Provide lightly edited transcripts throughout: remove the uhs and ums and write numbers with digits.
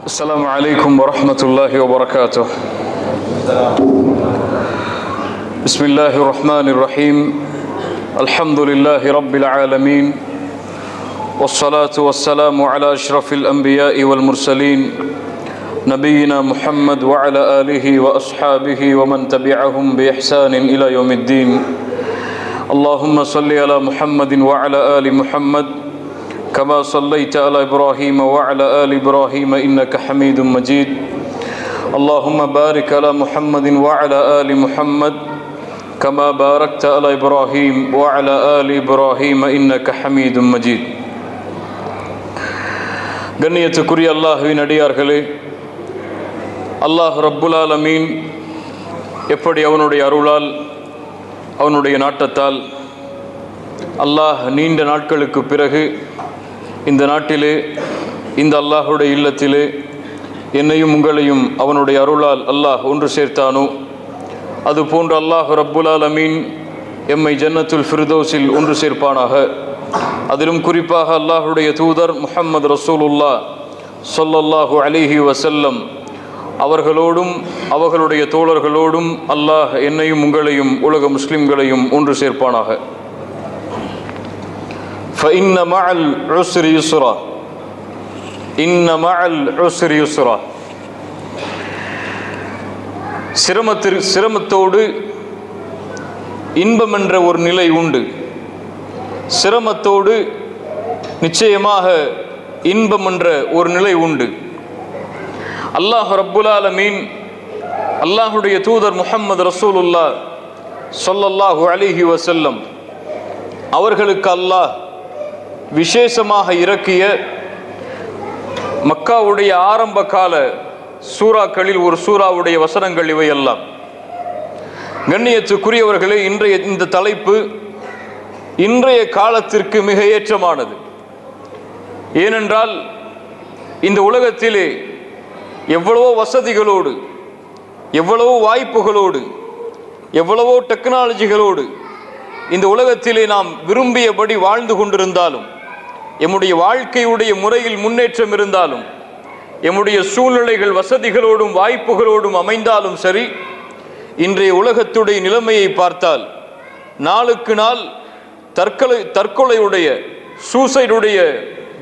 السلام عليكم ورحمة الله وبركاته. بسم الله الرحمن الرحيم. الحمد لله رب العالمين، والصلاة والسلام على أشرف الأنبياء والمرسلين نبينا محمد وعلى آله وأصحابه ومن تبعهم بإحسان إلى يوم الدين. اللهم صل على محمد وعلى آل محمد كما صليت على إبراهيم وعلى آل إبراهيم إنك حميد مجيد. اللهم بارك على محمد وعلى آل محمد كما باركت على إبراهيم وعلى آل إبراهيم إنك حميد مجيد. கண்ணியத்துக்குரிய அல்லாஹ்வின் அடியார்களே, அல்லாஹ் ரப்புல் ஆலமீன் எப்படி அவனுடைய அருளால் அவனுடைய நாட்டத்தால் அல்லாஹ் நீண்ட நாட்களுக்கு பிறகு இந்த நாட்டிலே இந்த அல்லாஹுடைய இல்லத்திலே என்னையும் உங்களையும் அவனுடைய அருளால் அல்லாஹ் ஒன்று சேர்த்தானோ, அதுபோன்று அல்லாஹ் ரப்புல் ஆலமீன் எம்மை ஜன்னத்துல் ஃபிர்தௌஸில் ஒன்று சேர்ப்பானாக. அதிலும் குறிப்பாக அல்லாஹுடைய தூதர் முஹம்மது ரசூலுல்லாஹ் ஸல்லல்லாஹு அலைஹி வஸல்லம் அவர்களோடும் அவர்களுடைய தோழர்களோடும் அல்லாஹ் என்னையும் உங்களையும் உலக முஸ்லிம்களையும் ஒன்று சேர்ப்பானாக. فإن مع العسر يسرا إن مع العسر يسرا. சிரமத்தோடு இன்பம் என்ற ஒரு நிலை உண்டு. சிரமத்தோடு நிச்சயமாக இன்பம் என்ற ஒரு நிலை உண்டு. அல்லாஹ் ரப்புல் ஆலமீன் அல்லாஹுடைய தூதர் முஹம்மது ரசூலுல்லாஹ் ஸல்லல்லாஹு அலைஹி வஸல்லம் அவர்களுக்கு அல்லாஹ் விசேஷமாக இறக்கிய மக்காவுடைய ஆரம்ப கால சூறாக்களில் ஒரு சூறாவுடைய வசனங்கள் இவையெல்லாம். கண்ணியத்துக்குரியவர்களே, இன்றைய இந்த தலைப்பு இன்றைய காலத்திற்கு மிக ஏற்றமானது. ஏனென்றால் இந்த உலகத்திலே எவ்வளவோ வசதிகளோடு, எவ்வளவோ வாய்ப்புகளோடு, எவ்வளவோ டெக்னாலஜிகளோடு இந்த உலகத்திலே நாம் விரும்பியபடி வாழ்ந்து கொண்டிருந்தாலும், எம்முடைய வாழ்க்கையுடைய முறையில் முன்னேற்றம் இருந்தாலும், எம்முடைய சூழ்நிலைகள் வசதிகளோடும் வாய்ப்புகளோடும் அமைந்தாலும் சரி, இன்றைய உலகத்துடைய நிலைமையை பார்த்தால் நாளுக்கு நாள் தற்கொலையுடைய சூசைடுடைய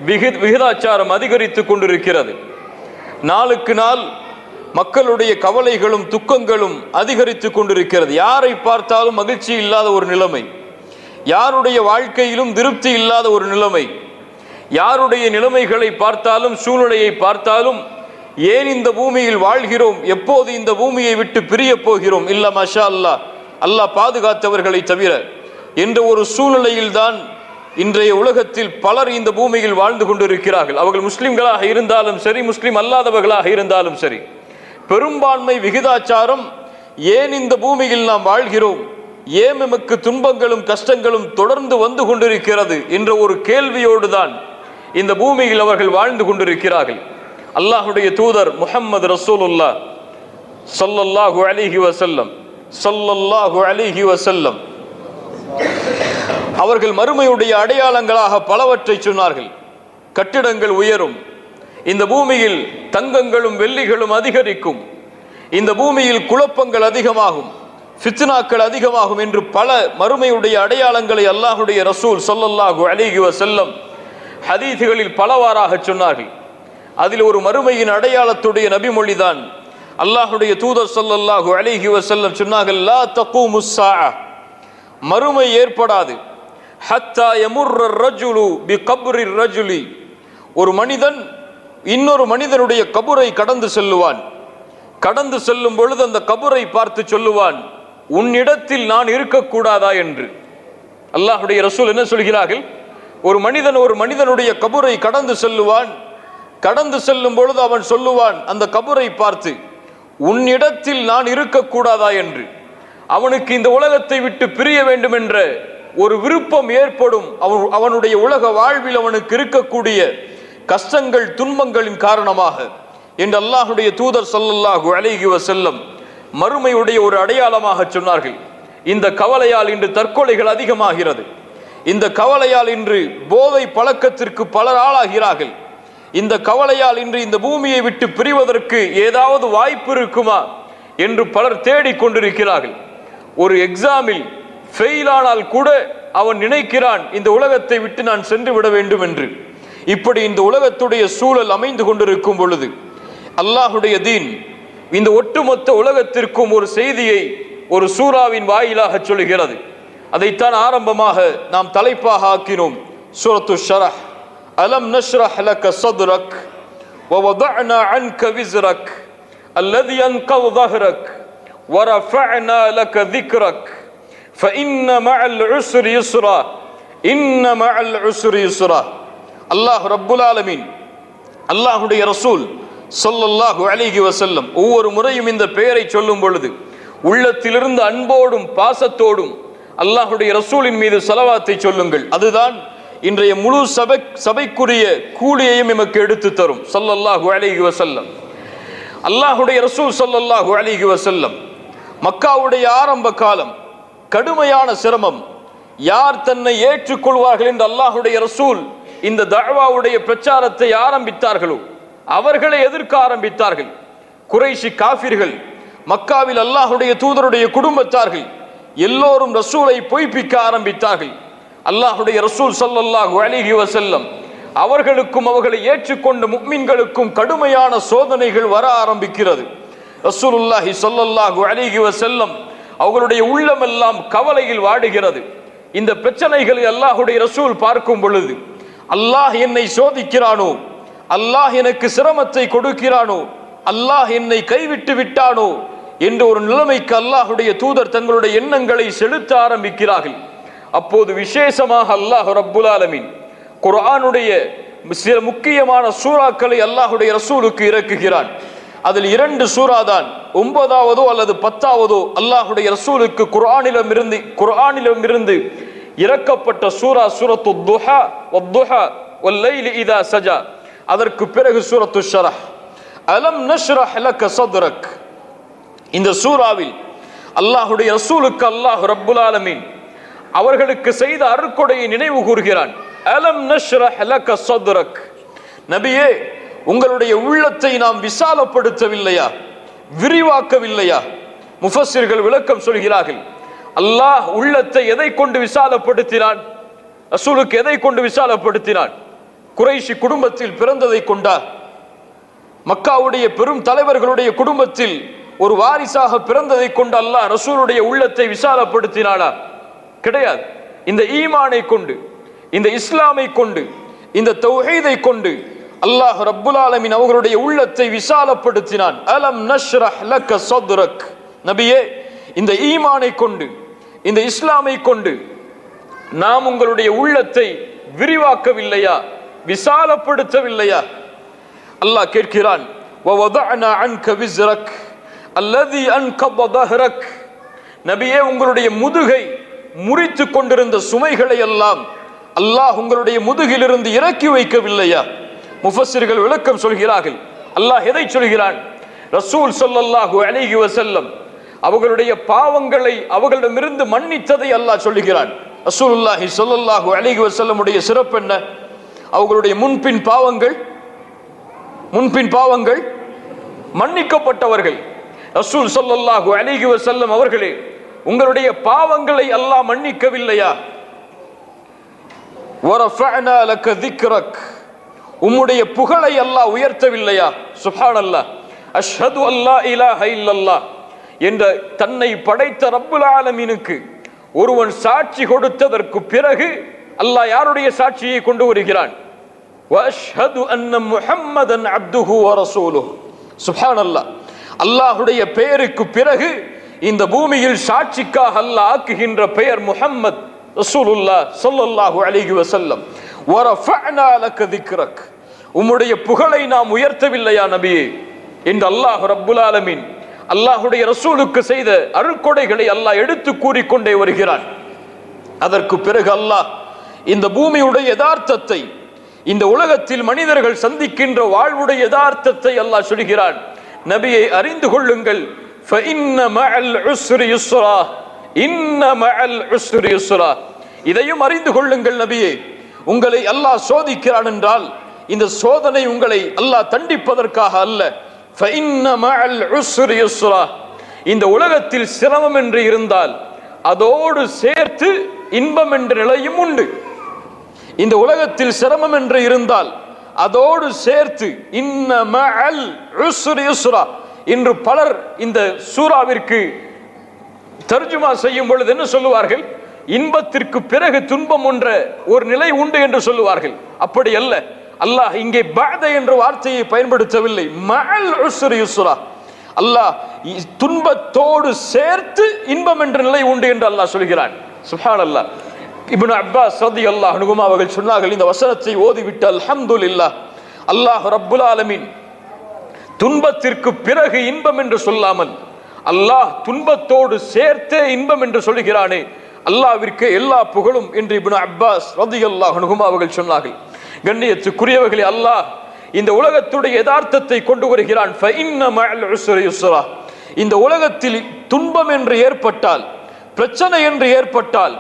விகிதாச்சாரம் அதிகரித்து கொண்டிருக்கிறது. நாளுக்கு நாள் மக்களுடைய கவலைகளும் துக்கங்களும் அதிகரித்து கொண்டிருக்கிறது. யாரை பார்த்தாலும் மகிழ்ச்சி இல்லாத ஒரு நிலைமை, யாருடைய வாழ்க்கையிலும் திருப்தி இல்லாத ஒரு நிலைமை, யாருடைய நிலைமைகளை பார்த்தாலும் சூழ்நிலையை பார்த்தாலும் ஏன் இந்த பூமியில் வாழ்கிறோம், எப்போது இந்த பூமியை விட்டு பிரிய போகிறோம், இல்ல மஷா அல்லாஹ், அல்லாஹ் பாதுகாத்தவர்களை தவிர என்ற ஒரு சூழ்நிலையில் தான் இன்றைய உலகத்தில் பலர் இந்த பூமியில் வாழ்ந்து கொண்டிருக்கிறார்கள். அவர்கள் முஸ்லிம்களாக இருந்தாலும் சரி, முஸ்லிம் அல்லாதவர்களாக இருந்தாலும் சரி, பெரும்பான்மை விகிதாச்சாரம் ஏன் இந்த பூமியில் நாம் வாழ்கிறோம், ஏன் எமக்கு துன்பங்களும் கஷ்டங்களும் தொடர்ந்து வந்து கொண்டிருக்கிறது என்ற ஒரு கேள்வியோடு தான் இந்த பூமியில் அவர்கள் வாழ்ந்து கொண்டிருக்கிறார்கள். அல்லாஹுடைய தூதர் முஹம்மது ரசூலுல்லாஹ் ஸல்லல்லாஹு அலைஹி வஸல்லம் ஸல்லல்லாஹு அலைஹி வஸல்லம் அவர்கள் மறுமையுடைய அடையாளங்களாக பலவற்றை சொன்னார்கள். கட்டிடங்கள் உயரும், இந்த பூமியில் தங்கங்களும் வெள்ளிகளும் அதிகரிக்கும், இந்த பூமியில் குழப்பங்கள் அதிகமாகும், ஃபித்னாக்கள் அதிகமாகும் என்று பல மறுமையுடைய அடையாளங்களை அல்லாஹுடைய ரசூல் ஸல்லல்லாஹு அலைஹி வஸல்லம் ஹதீஸ்களில் பலவாறாக சொன்னார்கள். அதில் ஒரு மறுமையின் அடையாளத்துடைய நபிமொழிதான் அல்லாஹுடைய தூதர் ஸல்லல்லாஹு அலைஹி வஸல்லம் சொன்னார்கள், லா தகூமுஸ் ஸாஅ, மறுமை ஏற்படாது, ஹத்தா யமுர்ர ரஜுலு பிகப்ரி ரஜுலி, ஒரு மனிதன் இன்னொரு மனிதனுடைய கபரை கடந்து செல்லுவான். கடந்து செல்லும் பொழுது அந்த கபரை பார்த்து சொல்லுவான், உன்னிடத்தில் நான் இருக்கக்கூடாதா என்று. அல்லாஹுடைய ரசூல் என்ன சொல்கிறார்கள், ஒரு மனிதனுடைய கபரை கடந்து செல்லுவான். கடந்து செல்லும் பொழுது அவன் சொல்லுவான் அந்த கபரை பார்த்து, உன்னிடத்தில் நான் இருக்கக்கூடாதா என்று. அவனுக்கு இந்த உலகத்தை விட்டு பிரிய வேண்டும் என்ற ஒரு விருப்பம் ஏற்படும். அவனுடைய உலக வாழ்வில் அவனுக்கு இருக்கக்கூடிய கஷ்டங்கள் துன்பங்களின் காரணமாக என்று அல்லாஹுடைய தூதர் ஸல்லல்லாஹு அலைஹி வஸல்லம் மறுமையுடைய ஒரு அடையாளமாக சொன்னார்கள். இந்த கவலையால் இன்று தற்கொலைகள் அதிகமாகிறது. இந்த கவலையால் இன்று போதை பழக்கத்திற்கு பலர் ஆளாகிறார்கள். இந்த கவலையால் இன்று இந்த பூமியை விட்டு பிரிவதற்கு ஏதாவது வாய்ப்பு இருக்குமா என்று பலர் தேடிக்கொண்டிருக்கிறார்கள். ஒரு எக்ஸாமில் ஃபெயில் ஆனால் கூட அவன் நினைக்கிறான் இந்த உலகத்தை விட்டு நான் சென்று விட வேண்டும் என்று. இப்படி இந்த உலகத்துடைய சூழல் அமைந்து கொண்டிருக்கும் பொழுது அல்லாஹுடைய தீன் இந்த ஒட்டுமொத்த உலகத்திற்கும் ஒரு செய்தியை ஒரு சூராவின் வாயிலாக சொல்கிறது. அதைத்தான் ஆரம்பமாக நாம் தலைப்பாக ஆக்கினோம். சூரத்து ஷரஹ். அலம் நஷ்ரஹ் லக ஸத்ரக் வவதஅனா அன்க விஸ்ரக் அல்லதி அன்கத ظهرك ورفعنا لك ذكرك فإن مع العسر يسرا إن مع العسر يسرا. அல்லாஹ் ரப்புல் ஆலமீன் அல்லாஹ்வுடைய ரசூல் ஸல்லல்லாஹு அலைஹி வஸல்லம் ஒவ்வொரு முறையும் இந்த பெயரை சொல்லும் பொழுது உள்ளத்திலிருந்து அன்போடும் பாசத்தோடும் அல்லாஹ்வுடைய ரசூலின் மீது ஸலவாத்தை சொல்லுங்கள். அதுதான் இன்றைய முழு சபைக்குரிய கூலியையும் எமக்கு எடுத்து தரும். ஸல்லல்லாஹு அலைஹி வஸல்லம் அல்லாஹ்வுடைய ரசூல் ஸல்லல்லாஹு அலைஹி வஸல்லம் மக்காவுடைய ஆரம்ப காலம் கடுமையான சிரமம். யார் தன்னை ஏற்றுக்கொள்வார்கள் என்று அல்லாஹ்வுடைய ரசூல் இந்த தஅவாவுடைய பிரச்சாரத்தை ஆரம்பித்தார்களோ அவர்களை எதிர்க்க ஆரம்பித்தார்கள். குறைஷி காஃபிர்கள், மக்காவில் அல்லாஹ்வுடைய தூதருடைய குடும்பத்தார்கள் எல்லோரும் ரசூலை பொய்ப்பிக்க ஆரம்பித்தார்கள். அல்லாஹ்வுடைய ரசூல் ஸல்லல்லாஹு அலைஹி வஸல்லம் அவர்களுக்கும் அவர்களை ஏற்றுக்கொண்ட முஃமின்களுக்கும் கடுமையான சோதனைகள் வர ஆரம்பிக்கிறது. ரசூலுல்லாஹி ஸல்லல்லாஹு அலைஹி வஸல்லம் அவர்களுடைய உள்ளமெல்லாம் கவலையில் வாடுகிறது. இந்த பிரச்சனைகளை அல்லாஹ்வுடைய ரசூல் பார்க்கும் பொழுது அல்லாஹ் என்னை சோதிக்கிறானோ, அல்லாஹ் எனக்கு சிரமத்தை கொடுக்கிறானோ, அல்லாஹ் என்னை கைவிட்டு விட்டானோ என்ற ஒரு நிலைமைக்கு அல்லாஹ்வுடைய தூதர் தங்களுடைய எண்ணங்களை செலுத்த ஆரம்பிக்கிறார்கள். அப்போது விசேஷமாக அல்லாஹ் ரப்புல் ஆலமீன் குர்ஆனுடைய சில முக்கியமான சூறாக்களை அல்லாஹ்வுடைய ரசூலுக்கு இறக்குகிறான். அதில் 2 சூறா தான் 9வதோ அல்லது 10வதோ அல்லாஹ்வுடைய ரசூலுக்கு குர்ஆனிலிருந்து இறக்கப்பட்ட சூரா சூரத்து துஹா வத்துஹா வல்லைலி இதா சஜா. அதற்கு பிறகு சூரத்து ஷரஹ். அலம் நஷ்ரஹ் லக ஸத்ரக். இந்த சூராவில் அல்லாஹ்வுடைய ரசூலுக்கு அல்லாஹ் ரப்புல் ஆலமீன் அவர்களுக்கு செய்த அருட்கொடையை நினைவு கூறுகிறான். அலம் நஷ்ரஹ் லக ஸத்ரக். நபியே, உங்களுடைய உள்ளத்தை நாம் விசாலப்படுத்தவில்லையா, விரிவாக்கவில்லையா? முஃபஸ்ஸிர்கள் விளக்கம் சொல்கிறார்கள். அல்லாஹ் உள்ளத்தை எதை கொண்டு விசாலப்படுத்தினான்? ரசூலுக்கு எதை கொண்டு விசாலப்படுத்தினான்? குறைஷி குடும்பத்தில் பிறந்ததை கொண்டா? மக்காவுடைய பெரும் தலைவர்களுடைய குடும்பத்தில் ஒரு வாரிசாக பிறந்ததை கொண்டு அல்லாஹ் ரசூலுடைய உள்ளத்தை விசாலப்படுத்தினானா? கிடையாது. இந்த ஈமானை கொண்டு, இந்த இஸ்லாமை கொண்டு, இந்த தௌஹீதை கொண்டு அல்லாஹ் ரப்புல் ஆலமீன் அவர்களுடைய உள்ளத்தை விசாலப்படுத்தினான். அலம் நஷ்ரஹ் லக ஸத்ரக். நபியே, இந்த ஈமானை கொண்டு, இந்த இஸ்லாமை கொண்டு நாம் உங்களுடைய உள்ளத்தை விரிவாக்கவில்லையா, விசாலப்படுத்தவில்லையா? அல்லாஹ் கேட்கிறான். வவதஅனா அன்க விஸ்ரக் அல்லதி அன்கத ظهرك. நபியே, உங்களுடைய முதுகை முறித்து கொண்டிருந்த சுமைகளை எல்லாம் அல்லாஹ் உங்களுடைய முதுகிலிருந்து இறக்கி வைக்கவில்லையா? முஃபஸ்ஸிர்கள் விளக்கம் சொல்கிறார்கள். அல்லாஹ் எதை சொல்கிறான்? ரசூல் ஸல்லல்லாஹு அலைஹி வஸல்லம் அவர்களுடைய பாவங்களை அவர்களிடமிருந்து மன்னித்ததை அல்லாஹ் சொல்கிறான். ரசூலுல்லாஹி ஸல்லல்லாஹு அலைஹி வஸல்லமுடைய சிறப்பு என்ன? அவர்களுடைய முன்பின் பாவங்கள் மன்னிக்கப்பட்டவர்கள். ரசூல் ஸல்லல்லாஹு அலைஹி வஸல்லம் அவர்களே, உங்களுடைய பாவங்களை அல்லாஹ் மன்னிக்கவில்லையா? வரஃபஅனா லக ذிக்ரக். உம்முடைய புகழை அல்லாஹ் உயர்த்தவில்லையா? சுப்ஹானல்லாஹ். அஷ்ஹது அல்லா இலாஹ இல்லல்லாஹ் என்ற தன்னை படைத்த ரப்புல் ஆலமீனுக்கு ஒருவன் சாட்சி கொடுத்ததற்கு பிறகு அல்லாஹ் யாருடைய சாட்சியை கொண்டு வருகிறான்? வஅஷ்ஹது அன்ன முஹம்மதன் அப்துஹு வ ரசூலுஹு. சுப்ஹானல்லாஹ். அல்லாஹ்வுடைய பெயருக்கு பிறகு இந்த பூமியில் சாட்சிக்காக அல்லாஹ் ஆக்குகின்ற பெயர் முஹம்மத் ரசூலுல்லாஹ் ஸல்லல்லாஹு அலைஹி வஸல்லம். வரஃபஅனா லக ذிக்ரக். உம்முடைய புகழை நாம் உயர்த்தவில்லையா நபியே என்று அல்லாஹ் ரப்புல் ஆலமீன் அல்லாஹ்வுடைய ரசூலுக்கு செய்த அருட்கொடைகளை அல்லாஹ் எடுத்து கூறிக்கொண்டே வருகிறான். அதற்கு பிறகு அல்லாஹ் இந்த பூமியுடைய யதார்த்தத்தை, இந்த உலகத்தில் மனிதர்கள் சந்திக்கின்ற வாழ்வுடைய யதார்த்தத்தை அல்லாஹ் சொல்கிறான். நபியை அறிந்து கொள்ளுங்கள். ஃபஇன்ன மஅல் உஸ்ரி யுஸ்ரா, இன்ன மஅல் உஸ்ரி யுஸ்ரா. இதையும் அறிந்து கொள்ளுங்கள் நபியே, உங்களை அல்லாஹ் சோதிக்கிறான் என்றால் இந்த சோதனை உங்களை அல்லாஹ் தண்டிப்பதற்காக அல்ல. இந்த உலகத்தில் சிரமம் என்று இருந்தால் அதோடு சேர்த்து இன்பம் என்ற நிலையும் உண்டு. இந்த உலகத்தில் சிரமம் என்று இருந்தால் அதோடு சேர்த்து இன்ன மஅல் உஸ்ரி யுஸ்ரா. இன்று பலர் இந்த சூராவிற்கு தர்ஜுமா செய்யும் பொழுது என்ன சொல்லுவார்கள்? இன்பத்திற்கு பிறகு துன்பம் என்ற ஒரு நிலை உண்டு என்று சொல்லுவார்கள். அப்படி அல்ல. அல்லாஹ் இங்கே பஅத என்ற வார்த்தையை பயன்படுத்தவில்லை. மஅல் உஸ்ரி யுஸ்ரா. அல்லாஹ் துன்பத்தோடு சேர்த்து இன்பம் என்ற நிலை உண்டு என்று அல்லாஹ் சொல்கிறான். சுப்ஹானல்லாஹ். இப்னு அப்பாஸ் ரலியல்லாஹு அன்ஹுமா அவர்கள் சொன்னார்கள், இந்த வசனத்தை ஓதிவிட்டு அல்ஹம்துலில்லாஹ், அல்லாஹ் ரப்புல் ஆலமீன் துன்பத்திற்கு பிறகு இன்பம் என்று சொல்லாமல் அல்லாஹ் துன்பத்தோடு சேர்த்தே இன்பம் என்று சொல்கிறானே, அல்லாஹ்விற்கு எல்லா புகழும் என்று இப்னு அப்பாஸ் ரலியல்லாஹு அன்ஹுமா அவர்கள் சொன்னார்கள். கண்ணியத்துக்குரியவர்களே, அல்லாஹ் இந்த உலகத்துடைய யதார்த்தத்தை கொண்டு வருகிறான். ஃபஇன்ன மஅல் உஸ்ரி யுஸ்ரா. இந்த உலகத்தில் துன்பம் என்று ஏற்பட்டால், பிரச்சனை என்று ஏற்பட்டால்,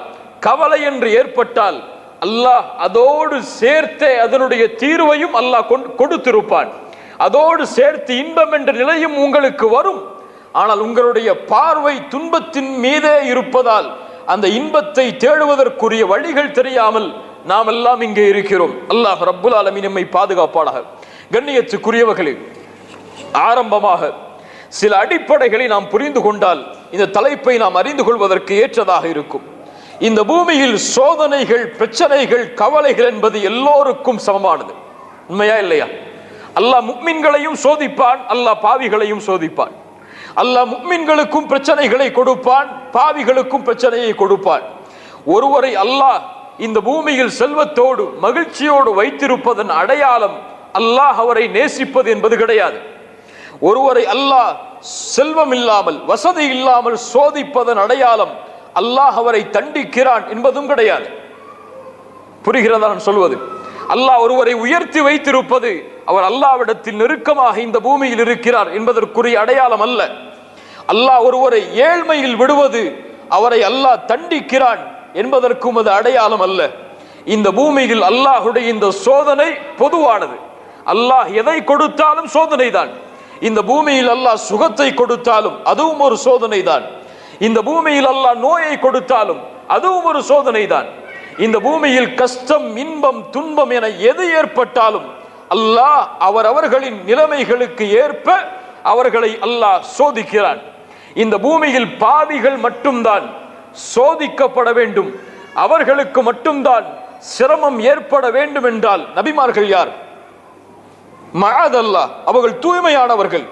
கவலை என்று ஏற்பட்டால் அல்லாஹ் அதோடு சேர்த்தே அதனுடைய தீர்வையும் அல்லாஹ் கொடுத்திருப்பான். அதோடு சேர்த்து இன்பம் என்ற நிலையும் உங்களுக்கு வரும். ஆனால் உங்களுடைய பார்வை துன்பத்தின் மீதே இருப்பதால் அந்த இன்பத்தை தேடுவதற்குரிய வழிகள் தெரியாமல் நாம் எல்லாம் இங்கே இருக்கிறோம். அல்லாஹ் ரப்புல் ஆலமீன் நம்மை பாதுகாப்பானாக. கண்ணியத்துக்குரியவர்களே, ஆரம்பமாக சில அடிப்படைகளை நாம் புரிந்து கொண்டால் இந்த தலைப்பை நாம் அறிந்து கொள்வதற்கு ஏற்றதாக இருக்கும். இந்த பூமியில் சோதனைகள், பிரச்சனைகள், கவலைகள் என்பது எல்லோருக்கும் சமமானது. உண்மையா இல்லையா? அல்லாஹ் முக்மின்களையும் சோதிப்பான், அல்லாஹ் பாவிகளையும் சோதிப்பான். அல்லாஹ் முக்மின்களுக்கும் பிரச்சனைகளை கொடுப்பான், பாவிகளுக்கும் பிரச்சனையை கொடுப்பான். ஒருவரை அல்லாஹ் இந்த பூமியில் செல்வத்தோடு மகிழ்ச்சியோடு வைத்திருப்பதன் அடையாளம் அல்லாஹ் அவரை நேசிப்பது என்பது கிடையாது. ஒருவரை அல்லாஹ் செல்வம் இல்லாமல், வசதி இல்லாமல் சோதிப்பதன் அடையாளம் அல்லாஹ் அவரை தண்டிக்கிறான் என்பதும் கிடையாது. புரிகிறதா நான் சொல்வது? அல்லாஹ் ஒருவரை உயர்த்தி வைத்திருப்பது அவர் அல்லாஹ்விடத்தில் நெருக்கமாக இந்த பூமியில் இருக்கிறார் என்பதற்குரிய அடையாளம் அல்ல. அல்லாஹ் ஒருவரை ஏழ்மையில் விடுவது அவரை அல்லாஹ் தண்டிக்கிறான் என்பதற்கும் அது அடையாளம் அல்ல. இந்த பூமியில் அல்லாஹுடைய இந்த சோதனை பொதுவானது. அல்லாஹ் எதை கொடுத்தாலும் சோதனை தான். இந்த பூமியில் அல்லாஹ் சுகத்தை கொடுத்தாலும் அதுவும் ஒரு சோதனை தான். இந்த பூமியில் அல்லாஹ் நோயை கொடுத்தாலும் அதுவும் ஒரு சோதனை தான். இந்த பூமியில் கஷ்டம், இன்பம், துன்பம் என எது ஏற்பட்டாலும் அல்லாஹ் அவரவர்களின் நிலைமைகளுக்கு ஏற்ப அவர்களை அல்லாஹ் சோதிக்கிறான். இந்த பூமியில் பாவிகள் மட்டும்தான் சோதிக்கப்பட வேண்டும், அவர்களுக்கு மட்டும்தான் சிரமம் ஏற்பட வேண்டும் என்றால் நபிமார்கள் யார்? மஅதல்லாஹ், அவர்கள் தூய்மையானவர்கள்,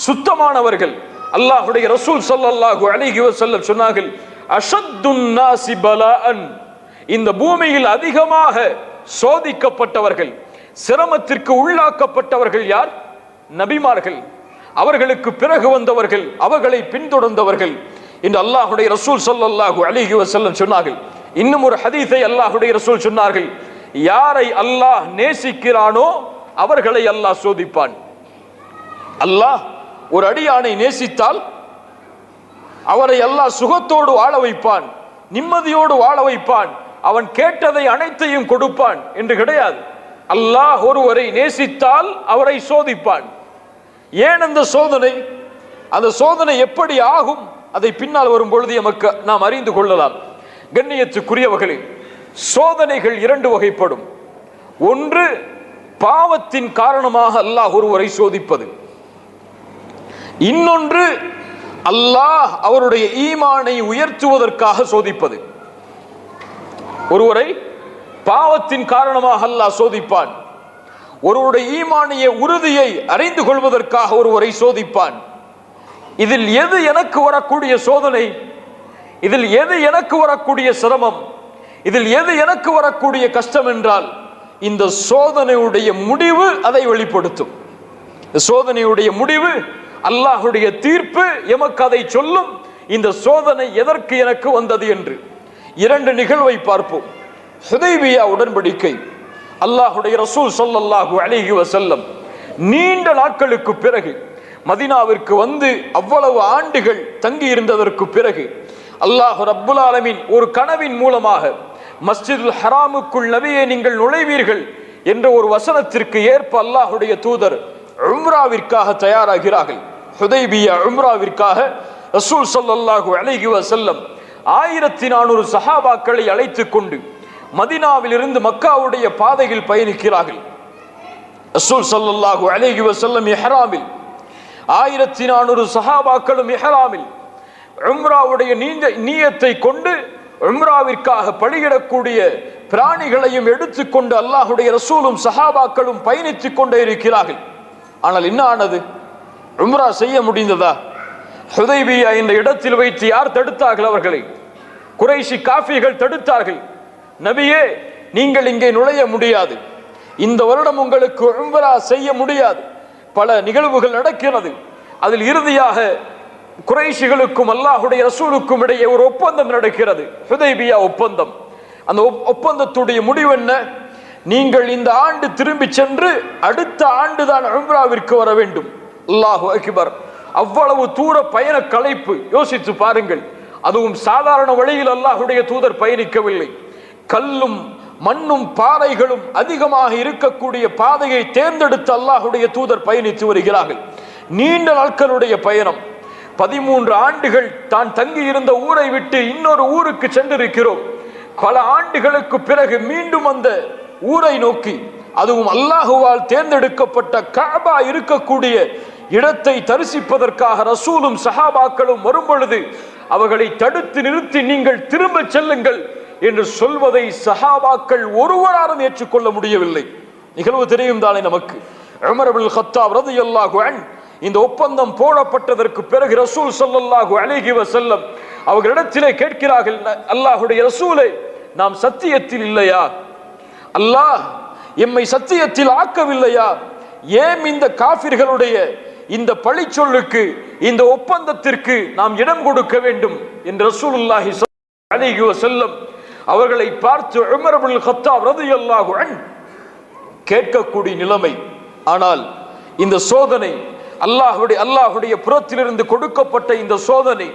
சுத்தமானவர்கள். அல்லாஹ்வுடைய ரசூல் ஸல்லல்லாஹு அலைஹி வஸல்லம் சொன்னார்கள், அஷத்துன் நாஸி பலாஅன், இந்த பூமியில் அதிகமாக சோதிக்கப்பட்டவர்கள், சிரமத்திற்கு உள்ளாக்கப்பட்டவர்கள் யார்? நபிமார்கள். அவர்களுக்கு பிறகு வந்தவர்கள், அவர்களை பின்தொடர்ந்தவர்கள் என்று அல்லாஹ்வுடைய ரசூல் ஸல்லல்லாஹு அலைஹி வஸல்லம் சொன்னார்கள். இன்னும் ஒரு ஹதீஸை அல்லாஹ்வுடைய ரசூல் சொன்னார்கள், யாரை அல்லாஹ் நேசிக்கிறானோ அவர்களை அல்லாஹ் சோதிப்பான். அல்லாஹ் ஒரு அடியானை நேசித்தால் அவரை அல்லாஹ் சுகத்தோடு வாழ வைப்பான், நிம்மதியோடு வாழ வைப்பான், அவன் கேட்டதை அனைத்தையும் கொடுப்பான் என்று கிடையாது. அல்லாஹ் ஒருவரை நேசித்தால் அவரை சோதிப்பான். ஏன் அந்த சோதனை? அந்த சோதனை எப்படி ஆகும்? அதை பின்னால் வரும் பொழுது நமக்கு நாம் அறிந்து கொள்ளலாம். கண்ணியத்துக்குரியவர்களே, சோதனைகள் இரண்டு வகைப்படும். ஒன்று, பாவத்தின் காரணமாக அல்லாஹ் ஒருவரை சோதிப்பது. இன்னொன்று, அல்லாஹ் அவருடைய ஈமானை உயர்த்துவதற்காக சோதிப்பது. ஒருவரை பாவத்தின் காரணமாக அல்லாஹ் சோதிப்பான். ஒருவருடைய ஈமானிய உறுதியை அறிந்து கொள்வதற்காக ஒருவரை சோதிப்பான். இதில் எது எனக்கு வரக்கூடிய சோதனை? இதில் எது எனக்கு வரக்கூடிய சிரமம்? இதில் எது எனக்கு வரக்கூடிய கஷ்டம் என்றால் இந்த சோதனையுடைய முடிவு அதை வெளிப்படுத்தும். சோதனையுடைய முடிவு, அல்லாஹுடைய தீர்ப்பு எமக்கு அதை சொல்லும். இந்த சோதனை எதற்கு எனக்கு வந்தது என்று இரண்டு நிகழ்வை பார்ப்போம். ஹுதைபியா உடன்படிக்கை, அல்லாஹுடைய ரசூல் ஸல்லல்லாஹு அலைஹி வஸல்லம் நீண்ட நாட்களுக்கு பிறகு மதீனாவிற்கு வந்து அவ்வளவு ஆண்டுகள் தங்கி இருந்ததற்கு பிறகு அல்லாஹ் ரப்புல் ஆலமீன் ஒரு கனவின் மூலமாக மஸ்ஜிதுல் ஹராமுக்குள் நபியே நீங்கள் நுழைவீர்கள் என்ற ஒரு வசனத்திற்கு ஏற்ப அல்லாஹுடைய தூதர் உம்ராவிற்காக தயாராகிறார்கள். ஹுதைபியா உம்ராவிற்காக ரசூல் ஸல்லல்லாஹு அலைஹி வஸல்லம் 1400 சஹாபாக்களை அழைத்துக் கொண்டு மதீனாவில் இருந்து மக்காவுடைய பாதையில் பயணிக்கிறார்கள். ரசூல் ஸல்லல்லாஹு அலைஹி வஸல்லம் இஹ்ராமில், 1400 சஹாபாக்களும் இஹ்ராமில் உம்ராவுடைய நியத்தை கொண்டு உம்ராவிற்காக பலியிடக்கூடிய பிராணிகளையும் எடுத்துக்கொண்டு அல்லாஹுடைய ரசூலும் சஹாபாக்களும் பயணித்துக் கொண்டே இருக்கிறார்கள். ஆனால் என்ன ஆனது? உம்ரா செய்ய முடிந்ததா? ஹுதைபியா என்ற இடத்தில் வைத்து யார் தடுத்தார்கள்? அவர்களை குறைஷி காஃபிர்கள் தடுத்தார்கள். நபியே, நீங்கள் இங்கே நுழைய முடியாது, இந்த வருடம் உங்களுக்கு உம்ரா செய்ய முடியாது. பல நிகழ்வுகள் நடக்கிறது. அதில் இறுதியாக குறைஷிகளுக்கும் அல்லாஹுடைய ரசூலுக்கும் இடையே ஒரு ஒப்பந்தம் நடக்கிறது, ஹுதைபியா ஒப்பந்தம். அந்த ஒப்பந்தத்துடைய முடிவு என்ன? நீங்கள் இந்த ஆண்டு திரும்பி சென்று அடுத்த ஆண்டு தான் உம்ராவிற்கு வர வேண்டும். அல்லாஹு அக்பர்! அவ்வளவு தூர பயண களைப்பு. யோசித்து பாருங்கள். அதுவும் சாதாரண வழியில் அல்லாஹுடைய தூதர் பயணிக்கவில்லை. கல்லும் மண்ணும் பாறைகளும் அதிகமாக இருக்கக்கூடிய பாதையை தேர்ந்தெடுத்து அல்லாஹுடைய தூதர் பயணித்து வருகிறார்கள். நீண்ட நாட்களுடைய பயணம். 13 ஆண்டுகள் தான் தங்கி இருந்த ஊரை விட்டு இன்னொரு ஊருக்கு சென்றிருக்கிறோம். பல ஆண்டுகளுக்கு பிறகு மீண்டும் அந்த ஊரை நோக்கி, அதுவும் அல்லாஹுவால் தேர்ந்தெடுக்கப்பட்ட கஅபா இருக்கக்கூடிய இடத்தை தரிசிப்பதற்காக ரசூலும் சஹாபாக்களும் வரும் பொழுது அவர்களை தடுத்து நிறுத்தி நீங்கள் திரும்ப செல்லுங்கள் என்று சொல்வதை சஹாபாக்கள் ஒருவராலும் ஏற்றுக்கொள்ள முடியவில்லை. நிகழ்வு தெரியும் தானே நமக்கு. உமர் இப்னுல் கத்தாப் ரலியல்லாஹு அன்ஹு இந்த ஒப்பந்தம் போடப்பட்டதற்கு பிறகு ரசூல் ஸல்லல்லாஹு அலைஹி வஸல்லம் அவர்களிடத்திலே கேட்கிறார்கள், அல்லாஹுடைய ரசூலே, நாம் சத்தியத்தில் இல்லையா? அல்லாஹ் எம்மை சத்தியத்தில் ஆக்கவில்லையா? ஏன் இந்த காஃபிர்களுடைய இந்த பழிச்சொல்லுக்கு, இந்த ஒப்பந்தத்திற்கு நாம் இடம் கொடுக்க வேண்டும் என்று ரசூலுல்லாஹி ஸல்லல்லாஹு அலைஹி வஸல்லம் அவர்களை பார்த்து உமர் இப்னுல் கத்தாப் ரலியல்லாஹு அன்ஹு கேட்கக்கூடிய நிலைமை. ஆனால் இந்த சோதனை அல்லாஹுடைய புறத்திலிருந்து கொடுக்கப்பட்ட இந்த சோதனை,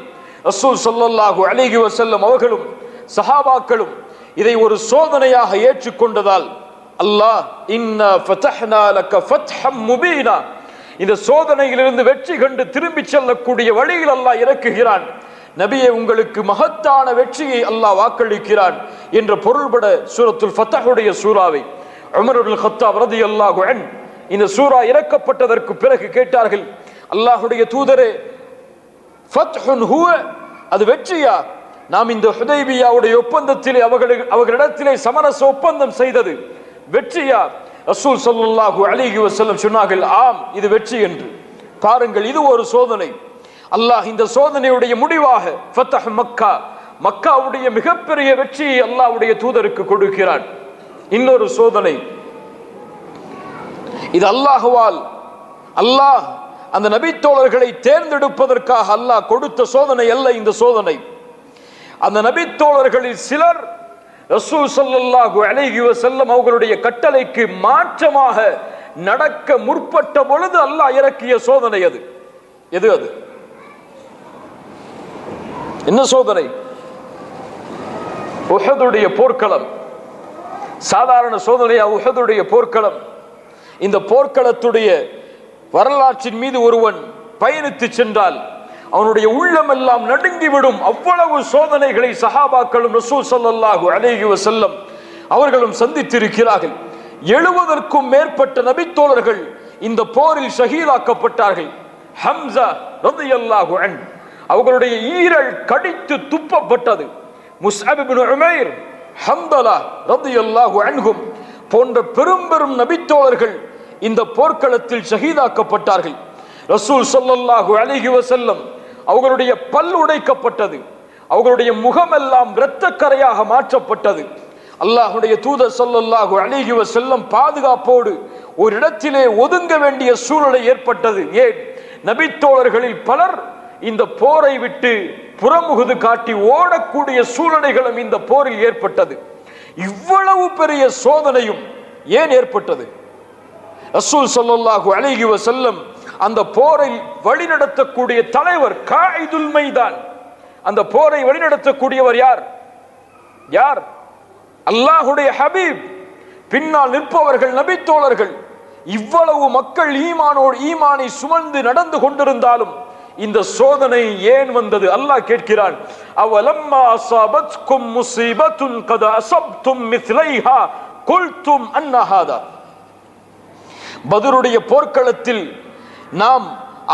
ரசூல் ஸல்லல்லாஹு அலைஹி வஸல்லம் அவர்களும் சஹாபாக்களும் இதை ஒரு சோதனையாக ஏற்றுக்கொண்டதால் அல்லாஹ் இன்னா ஃபதஹ்னா லக ஃபத்ஹம் முபீனா, இந்த சோதனையிலிருந்து வெற்றி கண்டு திரும்பி செல்லக்கூடிய வழியில் அல்லாஹ் இறக்குகிறான். நபியே, உங்களுக்கு மகத்தான வெற்றியை அல்லாஹ் வாக்களிக்கிறான் என்ற பொருள்பட சூரத்துல் ஃபத்ஹுடைய சூராவை உமர் இப்னுல் கத்தாப் ரலியல்லாஹு அன்ஹு இந்த சூரா இறக்கப்பட்டதற்கு பிறகு கேட்டார்கள், அல்லாஹுடைய தூதரே, ஃபத்ஹுன் ஹுவ, அது வெற்றியா? நாம் இந்த ஹுதைபியாவுடைய ஒப்பந்தத்திலே அவர்களிடத்திலே சமரச ஒப்பந்தம் செய்தது வெற்றியா? ரசூல் ஸல்லல்லாஹு அலைஹி வஸல்லம் சொன்னார்கள், ஆம், இது வெற்றி என்று. பாருங்கள், இது ஒரு சோதனை. அல்லாஹ் இந்த சோதனையுடைய முடிவாக ஃபத்ஹ் மக்கா, மக்காவுடைய மிகப்பெரிய வெற்றியை அல்லாஹ்வுடைய தூதருக்கு கொடுக்கிறான். இன்னொரு சோதனை, இது அல்லாஹுவால், அல்லாஹ் அந்த நபித்தோழர்களை தேர்ந்தெடுப்பதற்காக அல்லாஹ் கொடுத்த சோதனை அல்ல இந்த சோதனை. அந்த நபித்தோழர்களில் சிலர் ரசூல் ஸல்லல்லாஹு அலைஹி வஸல்லம் அவர்களுடைய கட்டளைக்கு மாற்றமாக நடக்க முற்பட்ட பொழுது அல்லாஹ் இறக்கிய சோதனை அது. எது அது? என்ன சோதனை? உஹதுடைய போர்க்களம். சாதாரண சோதனையா உஹதுடைய போர்க்களம்? இந்த போர்க்களத்துடைய வரலாற்றின் மீது ஒருவன் பயணித்து சென்றால் அவனுடைய உள்ளமெல்லாம் நடுங்கிவிடும். அவ்வளவு சோதனைகளை சஹாபாக்களும் ரசூல் ஸல்லல்லாஹு அலைஹி வஸல்லம் அவர்களும் சந்தித்திருக்கிறார்கள். 70க்கும் மேற்பட்ட நபித்தோழர்கள் இந்த போரில் ஷஹீதாக்கப்பட்டார்கள். ஹம்ஸா ரலியல்லாஹு அன்ஹு அவர்களுடைய ஈரல் கடித்து துப்பப்பட்டது. முஸ்அப் இப்னு உமைர், ஹம்தலா ரலியல்லாஹு அன்ஹும் போன்ற பெரும் பெரும் நபித்தோழர்கள் இந்த போர்க்களத்தில் ஷஹீதாக்கப்பட்டார்கள். ரசூல் ஸல்லல்லாஹு அலைஹி வஸல்லம் அவர்களுடைய பல் உடைக்கப்பட்டது. அவர்களுடைய முகமெல்லாம் இரத்தக்கரையாக மாற்றப்பட்டது. அல்லாஹ்வுடைய தூதர் ஸல்லல்லாஹு அலைஹி வஸல்லம் பாதுகாப்போடு ஒரு இடத்திலே ஒதுங்க வேண்டிய சூழ்நிலை ஏற்பட்டது. ஏன்? நபித்தோழர்களில் பலர் இந்த போரை விட்டு புறமுகுது காட்டி ஓடக்கூடிய சூழ்நிலைகளும் இந்த போரில் ஏற்பட்டது. இவ்வளவு பெரிய சோதனையும் ஏன் ஏற்பட்டது? ரசூல் ஸல்லல்லாஹு அலைஹி வஸல்லம் அந்த போரை வழிநடத்தக்கூடிய தலைவர் காயிதுல் மைதான். அந்த போரை வழிநடத்தக்கூடியவர் யார்? யார்? அல்லாஹ்வுடைய ஹபீப் பின்னால் நிற்பவர்கள் நபித்தோழர்கள். இவ்வளவு மக்கள் ஈமானை சுமந்து நடந்து கொண்டிருந்தாலும் இந்த சோதனை ஏன் வந்தது? அல்லாஹ் கேட்கிறான், அவலம்மா அஸாபத்கும் முஸீபத்துன் கத் அஸப்தும் மிஸ்லைஹா குல்தும் அன்ன ஹாதா. பத்ருடைய போர்க்களத்தில் நாம்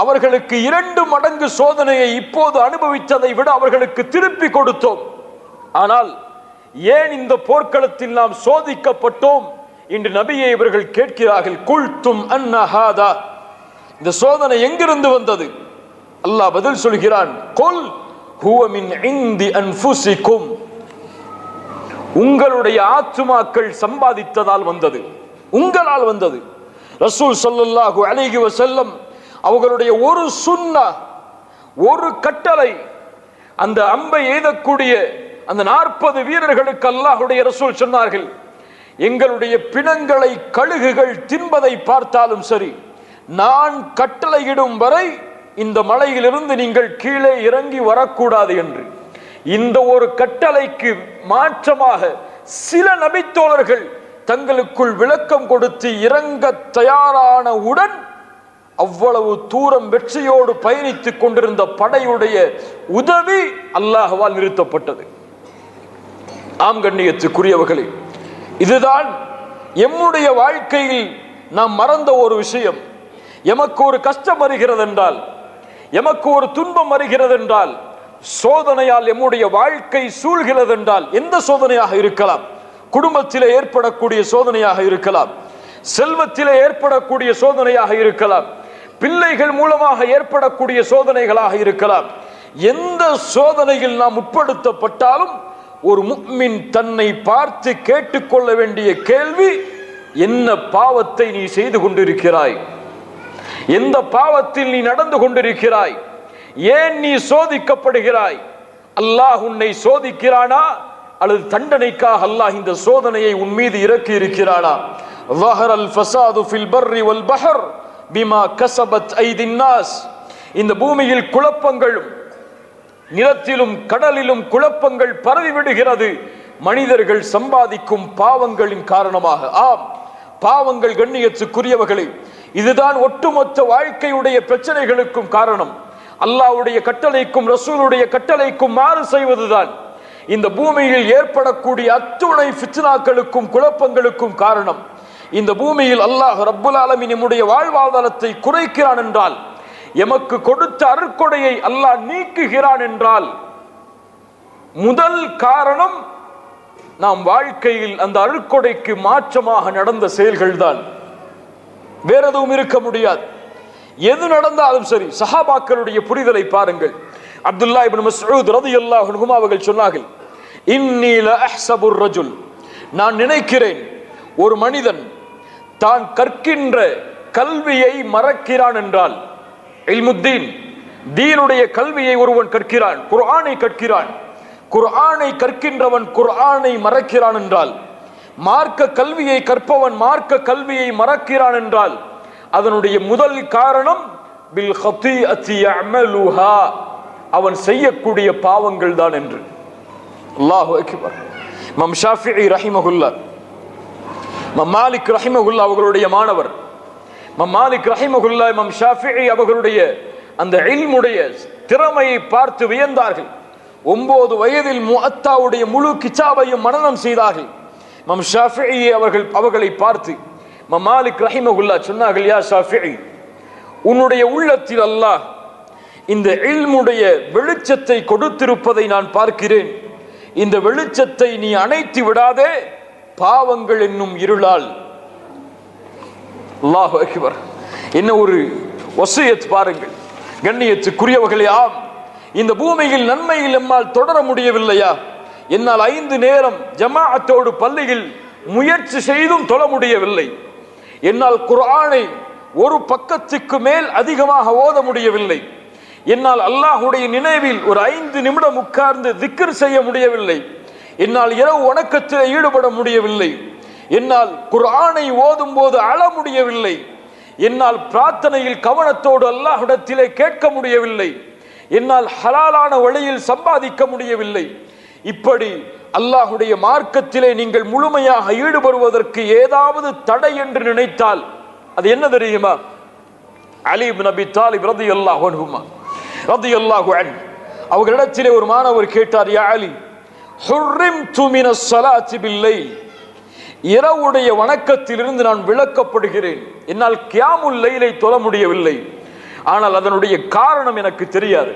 அவர்களுக்கு 2 மடங்கு சோதனையை இப்போது அனுபவித்ததை விட அவர்களுக்கு திருப்பி கொடுத்தோம். ஆனால் ஏன் இந்த போர்க்களத்தில் நாம் சோதிக்கப்பட்டோம் என்று நபியை இவர்கள் கேட்கிறார்கள். குல்தும் அன்ன ஹாதா, இந்த சோதனை எங்கிருந்து வந்தது? அல்லாஹ் பதில் சொல்கிறான், குல் ஹுவ மின் இந்தி அன்ஃபுசிக்கும், உங்களுடைய ஆத்துமாக்கள் சம்பாதித்ததால் வந்தது, உங்களால் வந்தது. ரசூல் ஸல்லல்லாஹு அலைஹி வஸல்லம் அவர்களுடைய ஒரு சுன்னா, ஒரு கட்டளை, அந்த அம்பை எய்தக்கூடிய அந்த 40 வீரர்களுக்கு அல்லாஹ்வுடைய ரசூல் சொன்னார்கள், எங்களுடைய பிணங்களை கழுகுகள் தின்பதை பார்த்தாலும் சரி, நான் கட்டளையிடும் வரை இந்த மலையிலிருந்து நீங்கள் கீழே இறங்கி வரக்கூடாது என்று. இந்த ஒரு கட்டளைக்கு மாற்றமாக சில நபித்தோழர்கள் தங்களுக்குள் விளக்கம் கொடுத்து இறங்க தயாரானவுடன் அவ்வளவு தூரம் வெற்றியோடு பயணித்துக் கொண்டிருந்த படையுடைய உதவி அல்லாஹ்வால் நிறுத்தப்பட்டது. ஆம் கண்ணியத்துக்குரியவர்களே, இதுதான் எம்முடைய வாழ்க்கையில் நாம் மறந்த ஒரு விஷயம். எமக்கு ஒரு கஷ்டம் வருகிறது என்றால், எமக்கு ஒரு துன்பம் வருகிறது என்றால், சோதனையால் எம்முடைய வாழ்க்கை சூழ்கிறது என்றால், எந்த சோதனையாக இருக்கலாம், குடும்பத்திலே ஏற்படக்கூடிய சோதனையாக இருக்கலாம், செல்வத்திலே ஏற்படக்கூடிய சோதனையாக இருக்கலாம், பிள்ளைகள் மூலமாக ஏற்படக்கூடிய சோதனைகளாக இருக்கலாம். எந்த சோதனையில் நாம் உட்படுத்தப்பட்டாலும் ஒரு முஃமின் தன்னை பார்த்து கேட்டுக்கொள்ள வேண்டிய கேள்வி, என்ன பாவத்தை நீ செய்து கொண்டிருக்கிறாய், எந்த பாவத்தில் நீ நடந்து கொண்டிருக்கிறாய், ஏன் நீ சோதிக்கப்படுகிறாய்? அல்லாஹ் உன்னை சோதிக்கிறானா அல்லது தண்டனைக்காக அல்லாஹ் இந்த சோதனையை உன் மீது இறக்கி இருக்கிறானா? ظهرல் ஃபஸாது ஃபில் பர்ரி வல் பஹர் பிமா கஸபத் ஐதின் நாஸ். இந்த பூமியில் குழப்பங்களும் நிலத்திலும் கடலிலும் குழப்பங்கள் பரவி விடுகிறது மனிதர்கள் சம்பாதிக்கும் பாவங்களின் காரணமாக. ஆம், பாவங்கள் கண்ணியத்துக்குரியவர்களே, இதுதான் ஒட்டுமொத்த வாழ்க்கையுடைய பிரச்சனைகளுக்கும் காரணம். அல்லாஹ்வுடைய கட்டளைக்கும் ரசூலுடைய கட்டளைக்கும் மாறு செய்வதுதான் இந்த பூமியில் ஏற்படக்கூடிய அத்துணை ஃபித்னாக்களுக்கும் குழப்பங்களுக்கும் காரணம். இந்த பூமியில் அல்லாஹ் ரப்புல் ஆலமீன் நம்முடைய வாழ்வாதாரத்தை குறைக்கிறான் என்றால், எமக்கு கொடுத்த அருட்கொடையை அல்லாஹ் நீக்குகிறான் என்றால், முதல் காரணம் நாம் வாழ்க்கையில் அந்த அருட்கொடைக்கு மாற்றமாக நடந்த செயல்கள் தான். வேற எதுவும் இருக்க முடியாது. எது நடந்தாலும் சரி. சஹாபாக்களுடைய புரிதலை பாருங்கள். அப்துல்லாஹ் இப்னு மஸ்ஊத் ரலியல்லாஹு அன்ஹு அவர்கள் சொன்னார்கள், இன்னி லா அஹ்ஸபுர் ரஜுல், நான் நினைக்கிறேன் ஒரு மனிதன் தான் கற்கின்ற கல்வியை மறக்கிறான் என்றால், இல்முத்தீன், தீனுடைய கல்வியை ஒருவன் கற்கிறான், குர்ஆனை கற்கிறான், குர்ஆனை கற்கின்றவன் குர்ஆனை மறக்கிறான் என்றால், மார்க்க கல்வியை கற்பவன் மார்க்க கல்வியை மறக்கிறான் என்றால், அதனுடைய முதல் காரணம் பில் ஹதீஅத்தி யஅமலுஹா, அவன் செய்யக்கூடிய பாவங்கள் தான் என்று. அல்லாஹு அக்பர். இமாம் ஷாஃபிஈ ரஹிமஹுல்லாஹ், இமாம் மாலிக் ரஹிமஹுல்லாஹ் அவர்களுடைய மாணவர். இமாம் மாலிக் ரஹிமஹுல்லாஹ் இமாம் ஷாஃபிஈ அவர்களுடைய அந்த இல்முடைய திறமையை பார்த்து வியந்தார்கள். 9 வயதில் முஅத்தாவுடைய முழு கிதாபையும் மனனம் செய்தார்கள். இமாம் ஷாஃபிஈ அவர்களை பார்த்து இமாம் மாலிக் ரஹிமஹுல்லாஹ் சொன்னார்கள், யா ஷாஃபிஈ, உன்னுடைய உள்ளத்தில் அல்லாஹ் இந்த இல்முடைய வெளிச்சத்தை கொடுத்திருப்பதை நான் பார்க்கிறேன். இந்த வெளிச்சத்தை நீ அணைத்து விடாதே, பாவங்கள் என்னும் இருளால். அல்லாஹு அக்பர். என்ன ஒரு வசியத் பாருங்கள் கண்ணியத்துக்குரியவர்களே. ஆம், இந்த பூமியில் நன்மையில் நம்மால் தொடர முடியவில்லையா? என்னால் 5 நேரம் ஜமாஅத்தோடு பள்ளியில் முயற்சி செய்தும் தொழ முடியவில்லை. என்னால் குர்ஆனை ஒரு பக்கத்துக்கு மேல் அதிகமாக ஓத முடியவில்லை. என்னால் அல்லாஹ்வுடைய நினைவில் ஒரு 5 நிமிடம் உட்கார்ந்து திக்ர் செய்ய முடியவில்லை. என்னால் இரவு வணக்கத்தில் ஈடுபட முடியவில்லை. என்னால் குர்ஆனை ஓதும் போது அழ முடியவில்லை. என்னால் பிரார்த்தனையில் கவனத்தோடு அல்லாஹ்விடத்திலே கேட்க முடியவில்லை. என்னால் ஹலாலான வழியில் சம்பாதிக்க முடியவில்லை. இப்படி அல்லாஹுடைய மார்க்கத்திலே நீங்கள் முழுமையாக ஈடுபடுவதற்கு ஏதாவது தடை என்று நினைத்தால் அது என்ன தெரியுமா? அலி இப்னு அபி தாலிப் ரலியல்லாஹு அன்ஹு அவர்களிடத்திலே ஒரு மாணவர் கேட்டார், யா அலி, ஹுர்ரிம்து மினஸ் ஸலாத்தி பில்லைல், இரவுடைய வணக்கத்திலிருந்து நான் விலக்கப்படுகிறேன். என்னால் கியாமுல் லைலை தொழ முடியவில்லை, ஆனால் அதனுடைய காரணம் எனக்கு தெரியாது.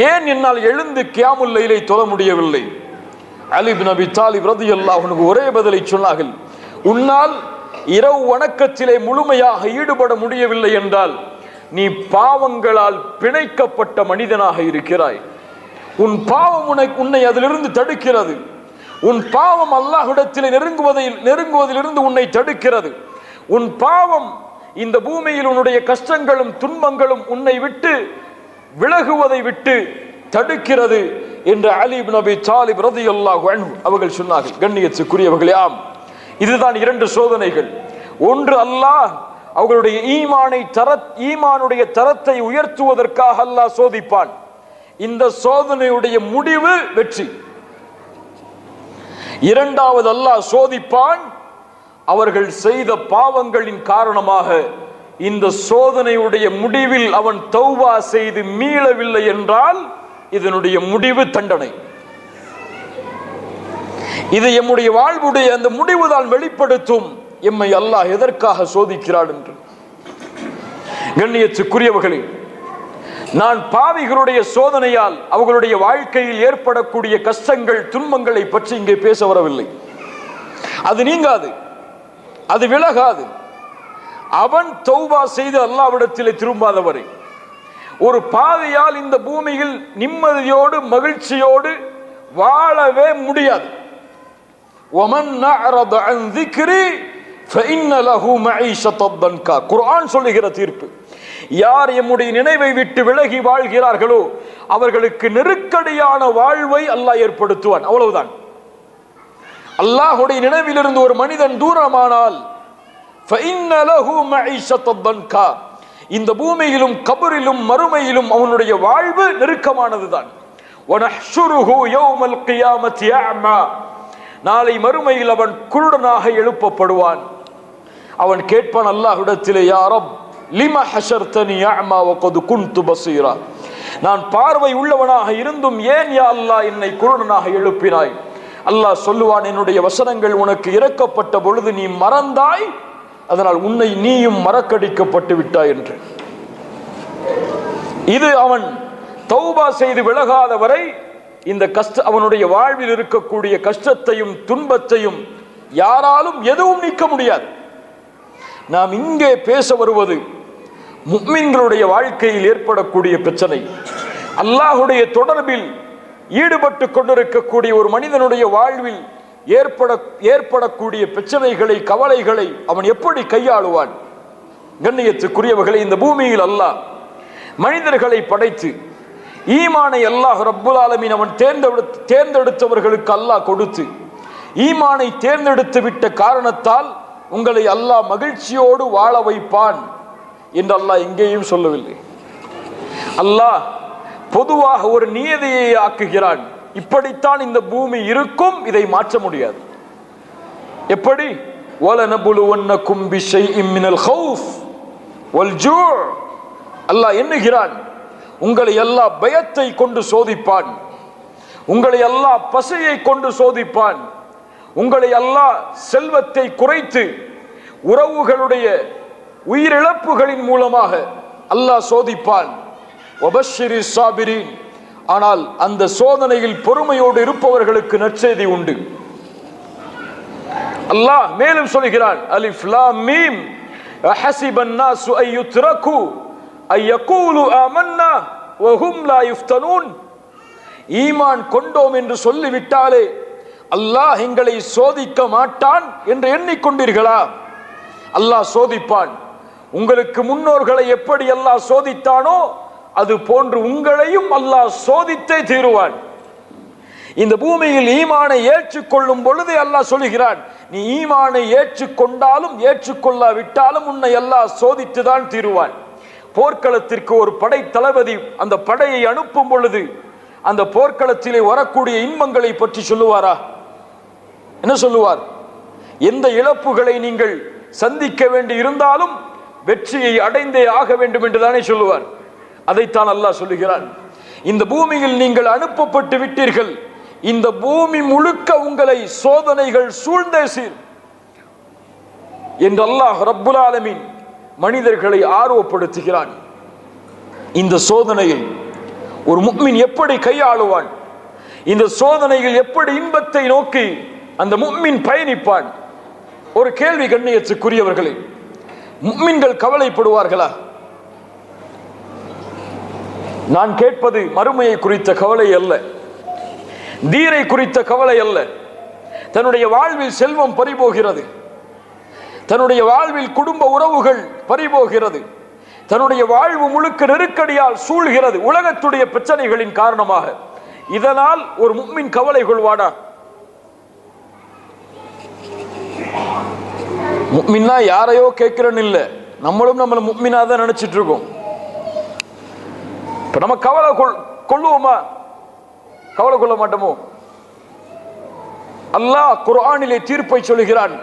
ஏன் என்னால் எழுந்து கியாமுல் லைலை தொழ முடியவில்லை? அலி இப்னு அபி தாலிப் ரலியல்லாஹு அன்ஹு ஒரே பதிலை சொன்னார்கள், உன்னால் இரவு வணக்கத்திலே முழுமையாக ஈடுபட முடியவில்லை என்றால் நீ பாவங்களால் பிணைக்கப்பட்ட மனிதனாக இருக்கிறாய். உன் பாவம் உன்னை அதிலிருந்து தடுக்கிறது. உன் பாவம் அல்லாஹ்விடத்திலே நெருங்குவதிலிருந்து உன்னை தடுக்கிறது. உன் பாவம் இந்த பூமியில் உன்னுடைய கஷ்டங்களும் துன்பங்களும் உன்னை விட்டு விலகுவதை விட்டு தடுக்கிறது என்று அலி இப்னு அபி தாலிப் ரலியல்லாஹு அன்ஹு அவர்கள் சொன்னார்கள். கண்ணியத்துக்குரியவர்களே, ஆம், இதுதான் இரண்டு சோதனைகள். ஒன்று, அல்லாஹ் அவர்களுடைய ஈமானுடைய தரத்தை உயர்த்துவதற்காக அல்லாஹ் சோதிப்பான். இந்த சோதனையுடைய முடிவு வெற்றி. இரண்டாவது, அல்லாஹ் சோதிப்பான் அவர்கள் செய்த பாவங்களின் காரணமாக. இந்த சோதனையுடைய முடிவில் அவன் தௌபா செய்து மீளவில்லை என்றால் இதனுடைய முடிவு தண்டனை. இது எம்முடைய வாழ்வுடைய அந்த முடிவுதான் வெளிப்படுத்தும் எம்மை அல்லாஹ் எதற்காக சோதிக்கிறான் என்று. கண்ணியத்துக்குரியவர்களே, நான் பாவிகளுடைய சோதனையால் அவர்களுடைய வாழ்க்கையில் ஏற்படக்கூடிய கஷ்டங்கள் துன்பங்களை பற்றி இங்கே பேச வரவில்லை. அது நீங்காது, அது விலகாது. அவன் தௌபா செய்து அல்லாஹ்விடத்திலே திரும்பாதவரை ஒரு பாவியால் இந்த பூமியில் நிம்மதியோடு மகிழ்ச்சியோடு வாழவே முடியாது. குர்ஆன் சொல்லுகிற தீர்ப்பு, யார் எம்முடைய நினைவை விட்டு விலகி வாழ்கிறார்களோ அவர்களுக்கு நெருக்கடியான வாழ்வை அல்லாஹ் ஏற்படுத்துவான். அவ்வளவுதான். அல்லாஹ்வுடைய நினைவிலிருந்து ஒரு மனிதன் தூரமானால் இந்த பூமியிலும் கபரிலும் மறுமையிலும் அவனுடைய வாழ்வு நெருக்கமானதுதான். நாளை மறுமையில் அவன் குருடனாக எழுப்பப்படுவான். அவன் கேட்பான் அல்லாஹ்விடத்திலே, யா ரப் லிமா ஹஷர்தனி அஅமா வகத் குன்து பஸீரா, நான் பார்வை உள்ளவனாக இருந்தும் ஏன் யா அல்லாஹ் என்னை குருடனாக எழுப்பினாய்? அல்லாஹ் சொல்லுவான், என்னுடைய வசனங்கள் உனக்கு இறக்கப்பட்ட பொழுது நீ மறந்தாய், அதனால் உன்னை நீயும் மறக்கடிக்கப்பட்டு விட்டாய் என்று. இது அவன் தௌபா செய்து விலகாத வரை இந்த அவனுடைய வாழ்வில் இருக்கக்கூடிய கஷ்டத்தையும் துன்பத்தையும் யாராலும் எதுவும் நீக்க முடியாது. நாம் இங்கே பேச வருவது முஃமின்களுடைய வாழ்க்கையில் ஏற்படக்கூடிய பிரச்சனை. அல்லாஹ்வுடைய தொடர்பில் ஈடுபட்டு கொண்டிருக்கக்கூடிய ஒரு மனிதனுடைய வாழ்வில் ஏற்படக்கூடிய பிரச்சனைகளை கவலைகளை அவன் எப்படி கையாளுவான்? கண்ணியத்துக்குரியவர்களை, இந்த பூமியில் அல்லாஹ் மனிதர்களை படைத்து ஈமானை அல்லாஹ் ரப்புல் ஆலமீன் அவன் தேர்ந்தெடுத்தவர்களுக்கு அல்லாஹ் கொடுத்து ஈமானை தேர்ந்தெடுத்து விட்ட காரணத்தால் உங்களை அல்லாஹ் மகிழ்ச்சியோடு வாழ வைப்பான் என்று அல்லாஹ் எங்கேயும் சொல்லவில்லை. அல்லாஹ் பொதுவாக ஒரு நியதியை ஆக்குகிறான். இப்படித்தான் இந்த பூமி இருக்கும், இதை மாற்ற முடியாது. எப்படி? வலனபுலுவன்னகும் பிஷைஇம் மினல் கௌஃப் வல் ஜூ'. அல்லாஹ் எண்ணுகிறான், உங்களை அல்லாஹ் பயத்தை கொண்டு சோதிப்பான், உங்களை அல்லாஹ் பசியை கொண்டு சோதிப்பான், உங்களை அல்லாஹ் செல்வத்தை குறைத்து உறவுகளுடைய உயிரிழப்புகளின் மூலமாக அல்லாஹ் சோதிப்பான். வபஷ்ஷிரி ஸாபிரீன். ஆனால் அந்த சோதனையில் பொறுமையோடு இருப்பவர்களுக்கு நற்செய்தி உண்டு. அல்லாஹ் மேலும் சொல்கிறான், அலிஃப் லாம் மீம் அஹஸிபன் நாஸு அய்யுத்ரகு அய்யகூலு ஆமன்னா வஹும் லா யுஃப்தனூன். ஈமான் கொண்டோம் என்று சொல்லிவிட்டாலே அல்லாஹ் எங்களை சோதிக்க மாட்டான் என்று எண்ணிக்கொண்டீர்களா? அல்லாஹ் சோதிப்பான். உங்களுக்கு முன்னோர்களை எப்படி அல்லாஹ் சோதித்தானோ அது போன்று உங்களையும் அல்லாஹ் சோதித்தே தீருவான். இந்த பூமியில் ஈமானை ஏற்றுக்கொள்ளும் பொழுது அல்லாஹ் சொல்கிறான், நீ ஈமானை ஏற்றுக்கொண்டாலும் ஏற்றுக்கொள்ளாவிட்டாலும் உன்னை அல்லாஹ் சோதித்துதான் தீருவான். போர்க்களத்திற்கு ஒரு படை தளபதி அந்த படையை அனுப்பும் பொழுது அந்த போர்க்களத்திலே வரக்கூடிய இன்பங்களை பற்றி சொல்லுவாரா? என்ன சொல்லுவார்? எந்த இழப்புகளை நீங்கள் சந்திக்க வேண்டி இருந்தாலும் வெற்றியை அடைந்தே ஆக வேண்டும் என்றுதானே சொல்லுவார். அதைத்தான் அல்லாஹ் சொல்லுகிறான், இந்த பூமியில் நீங்கள் அனுப்பப்பட்டு விட்டீர்கள், இந்த பூமி முழுக்க உங்களை சோதனைகள் சூழ்ந்தே சீர் என்று அல்லாஹ் ரப்புல் ஆலமீன் மனிதர்களை ஆர்வப்படுத்துகிறான். இந்த சோதனையை ஒரு முஃமின் எப்படி கையாளுவான், இந்த சோதனையில் எப்படி இன்பத்தை நோக்கி அந்த முஃமின் பயணிப்பான்? ஒரு கேள்வி கண்ணியத்துக்குரியவர்களே, முஃமின்கள் கவலைப்படுவார்களா? நான் கேட்பது மறுமையை குறித்த கவலை அல்ல, தீனை குறித்த கவலை அல்ல. தன்னுடைய வாழ்வில் செல்வம் பறிபோகிறது, தன்னுடைய வாழ்வில் குடும்ப உறவுகள் பறிபோகிறது, தன்னுடைய வாழ்வு முழுக்க நெருக்கடியால் சூழ்கிறது உலகத்துடைய பிரச்சனைகளின் காரணமாக. இதனால் ஒரு முஃமின் கவலை கொள்வானா? முஃமின்னா யாரையோ கேட்கிறேன்னு இல்லை, நம்மளும் நம்மளை முஃமினா தான் நினைச்சிட்டு இருக்கோம். இப்ப நம்ம கவலை கொள்ளுவோமா? கவலை கொள்ள மாட்டோமோ? அல்லாஹ் குர்ஆனிலே தீர்ப்பை சொல்கிறான்.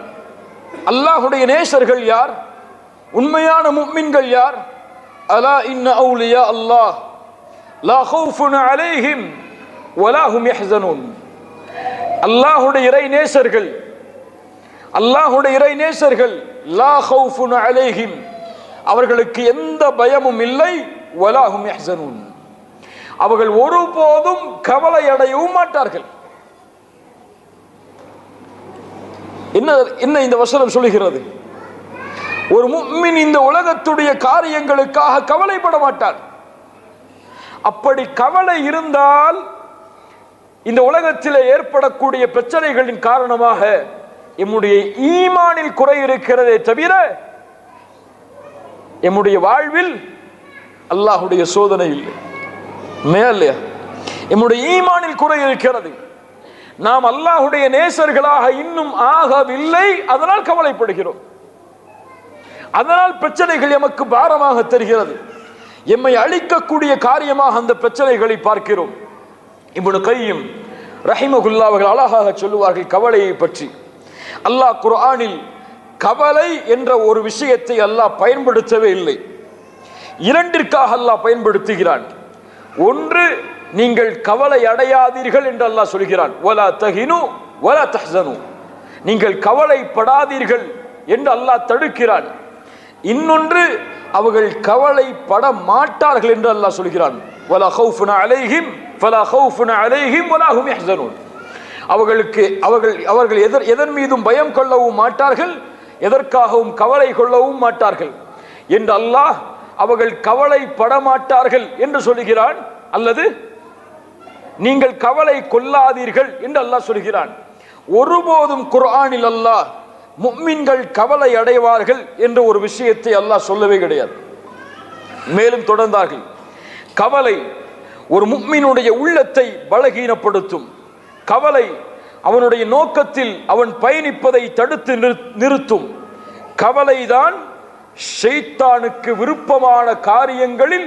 அல்லாஹ்வுடைய நேசர்கள் யார்? உண்மையான முஃமின்கள் யார்? அலா இன்ன அவுலியா அல்லாஹ் லா ஹவுஃபுன் அலைஹிம் வலா ஹும் யஹ்ஸனூன். அல்லாஹ்வுடைய இறை நேசர்கள், அல்லாஹ்வுடைய இறை நேசர்கள் லா ஹவுஃபுன் அலைஹிம், அவர்களுக்கு எந்த பயமும் இல்லை, வலா ஹும் யஹ்ஸனூன், அவர்கள் ஒருபோதும் கவலை அடையவும் மாட்டார்கள். என்ன இந்த வசனம் சொல்லுகிறது? ஒரு முஃமின் இந்த உலகத்துடைய காரியங்களுக்காக கவலைப்பட மாட்டார். அப்படி கவலை இருந்தால் இந்த உலகத்தில் ஏற்படக்கூடிய பிரச்சனைகளின் காரணமாக எம்முடைய ஈமானில் குறை இருக்கிறதே தவிர எம்முடைய வாழ்வில் அல்லாஹ்வுடைய சோதனை இல்லை. இல்லையா? எம்முடைய ஈமானில் குறை இருக்கிறது. நாம் அல்லாஹ்வுடைய நேசர்களாக இன்னும் ஆகவில்லை, அதனால் கவலைப்படுகிறோம். அதனால் பிரச்சனைகள் எமக்கு பாரமாக தெரிகிறது, எம்மை அழிக்கக்கூடிய காரியமாக அந்த பிரச்சனைகளை பார்க்கிறோம். இப்னு கையிம் ரஹிமஹுல்லாஹ் அவர்கள் அழகாக சொல்லுவார்கள் கவலையை பற்றி. அல்லாஹ் குர்ஆனில் கவலை என்ற ஒரு விஷயத்தை அல்லாஹ் பயன்படுத்தவே இல்லை, இரண்டிற்காக அல்லாஹ் பயன்படுத்துகிறான். ஒன்று, நீங்கள் கவலை அடையாதீர்கள் என்று அல்லாஹ் சொல்கிறான், வலா தஹினு வலா தஹ்ஸனு, நீங்கள் கவலைப்படாதீர்கள் என்று அல்லாஹ் தடுக்கிறான். இன்னொன்று, அவர்கள் கவலைப்பட மாட்டார்கள் என்று அல்லாஹ் சொல்கிறான், வலா ஹவுஃபுன் அலைஹிம் ஃபலா ஹவுஃபுன் அலைஹிம் வலா ஹும் யஹ்ஸனூன், அவர்கள் எதன் மீதும் பயம் கொள்ளவும் மாட்டார்கள், எதற்காகவும் கவலை கொள்ளவும் மாட்டார்கள் என்று அல்லாஹ் அவர்கள் கவலைப்பட மாட்டார்கள் என்று சொல்கிறான். அல்லது நீங்கள் கவலை கொள்ளாதீர்கள் என்று அல்லாஹ் சொல்கிறான். ஒருபோதும் குர்ஆனில் அல்லாஹ் முஃமின்கள் கவலை அடைவார்கள் என்ற ஒரு விஷயத்தை அல்லாஹ் சொல்லவே கிடையாது. மேலும் தொடர்ந்தார்கள், கவலை ஒரு முஃமினுடைய உள்ளத்தை பலகீனப்படுத்தும். கவலை அவனுடைய நோக்கத்தில் அவன் பயணிப்பதை தடுத்து நிறுத்தும். கவலைதான் ஷைத்தானுக்கு விருப்பமான காரியங்களில்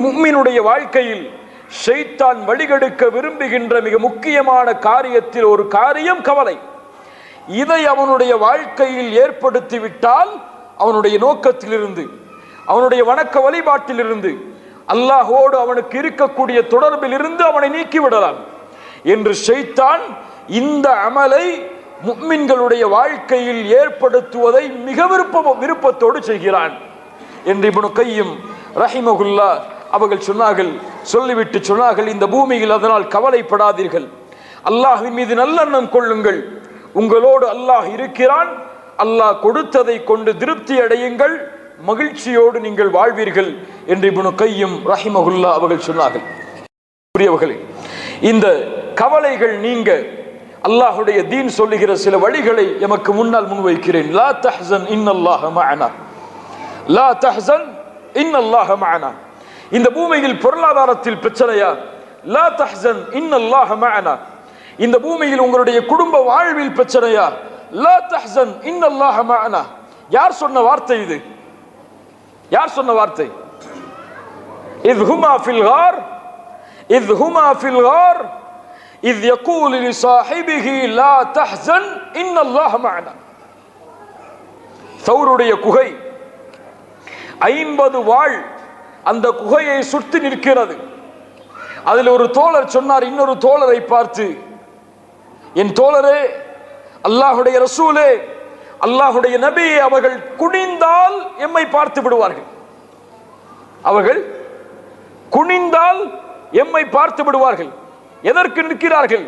முஃமினுடைய வாழ்க்கையில் ஷைத்தான் வழிகெடுக்க விரும்புகின்ற மிக முக்கியமான காரியத்தில் ஒரு காரியம் கவலை. இதை அவனுடைய வாழ்க்கையில் ஏற்படுத்திவிட்டால் அவனுடைய நோக்கத்திலிருந்து, அவனுடைய வணக்க வழிபாட்டிலிருந்து, அல்லாஹோடு அவனுக்கு இருக்கக்கூடிய தொடர்பில் இருந்து அவனை நீக்கிவிடலாம் என்று ஷைத்தான் இந்த அமலை முஃமின்களுடைய வாழ்க்கையில் ஏற்படுத்துவதை மிக விருப்பத்தோடு செய்கிறான் என்று இப்னு கையிம் ரஹிமஹுல்லாஹ் அவர்கள் சொன்னார்கள். சொல்லிவிட்டு சொன்னார்கள், இந்த பூமியில் அதனால் கவலைப்படாதீர்கள், அல்லாஹ்வின் மீது நல்லெண்ணம் கொள்ளுங்கள், உங்களோடு அல்லாஹ் இருக்கிறான், அல்லாஹ் கொடுத்ததை கொண்டு திருப்தி அடையுங்கள், மகிழ்ச்சியோடு நீங்கள் வாழ்வீர்கள் என்று இப்னு கையிம் ரஹிமஹுல்லாஹ் அவர்கள் சொன்னார்கள். புரியவர்களே, இந்த கவலைகள் நீங்க அல்லாஹ்வுடைய தீன் சொல்லுகிற சில வழிகளை எமக்கு முன்னால் முன்வைக்கிறேன். லா தஹ்ஸன் இன்னல்லாஹ மஅனா, லா தஹ்ஸன் இன்னல்லாஹ மஅனா. இந்த பூமியில் பொருளாதாரத்தில் பிரச்சனையா? லா தஹ்ஸன் இன்னல்லாஹ மஅனா. இந்த பூமியில் உங்களுடைய குடும்ப வாழ்வில் பிரச்சனையா? லா தஹ்ஸன் இன்னல்லாஹ மஅனா. யார் சொன்ன வார்த்தை இது? யார் சொன்ன வார்த்தை? இத் ஹுமா ஃபில் கார், இத் ஹுமா ஃபில் கார் إذ يقول لصاحبه لا تحزن إن الله معنا. சௌருடைய குகை 50 வாள் அந்த குகையை சுற்றி நிற்கிறது. அதில் ஒரு தோழர் சொன்னார் இன்னொரு தோழரை பார்த்து, என் தோழரே, அல்லாஹுடைய ரசூலே, அல்லாஹுடைய நபியே, அவர்கள் குனிந்தால் எம்மை பார்த்து விடுவார்கள். அவர்கள் குனிந்தால் எம்மை பார்த்து விடுவார்கள். எதற்கு நிற்கிறார்கள்?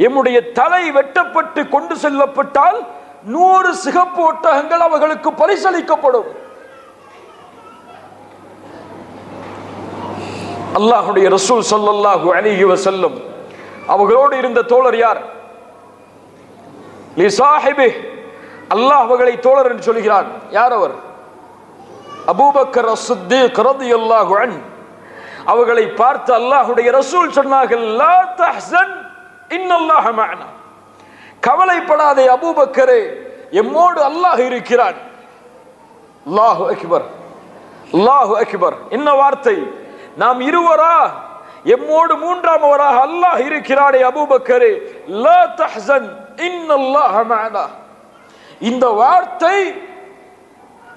எம்முடைய தலை வெட்டப்பட்டு கொண்டு செல்லப்பட்டால் 100 சிகப்பு ஒட்டகங்கள் அவர்களுக்கு பரிசளிக்கப்படும். அல்லாஹுடைய ரசூல் ஸல்லல்லாஹு அலைஹி வஸல்லம் அவர்களோடு இருந்த தோழர் யார்? லிசாஹிபி, அல்லாஹ் அவர்களை தோழர் என்று சொல்கிறான். யார் அவர்? அபூபக்கர் அஸ்-சித்தீக் ரலியல்லாஹு அன்ஹு. அவர்களை பார்த்து அல்லாஹுடைய ரசூல் சொன்னார்கள், லா தஹ்சன் இன்னல்லாஹ மஅனா. கவலைப்படாதே அபூபக்கரே, எம்மோடு அல்லாஹ் இருக்கிறான். அல்லாஹு அக்பர், அல்லாஹு அக்பர். என்ன வார்த்தை! நாம் இருவரா? எம்மோடு மூன்றாமவராக அல்லாஹ் இருக்கிறானே அபூபக்கரே, லா தஹ்சன் இன்னல்லாஹ மஅனா. இந்த வார்த்தை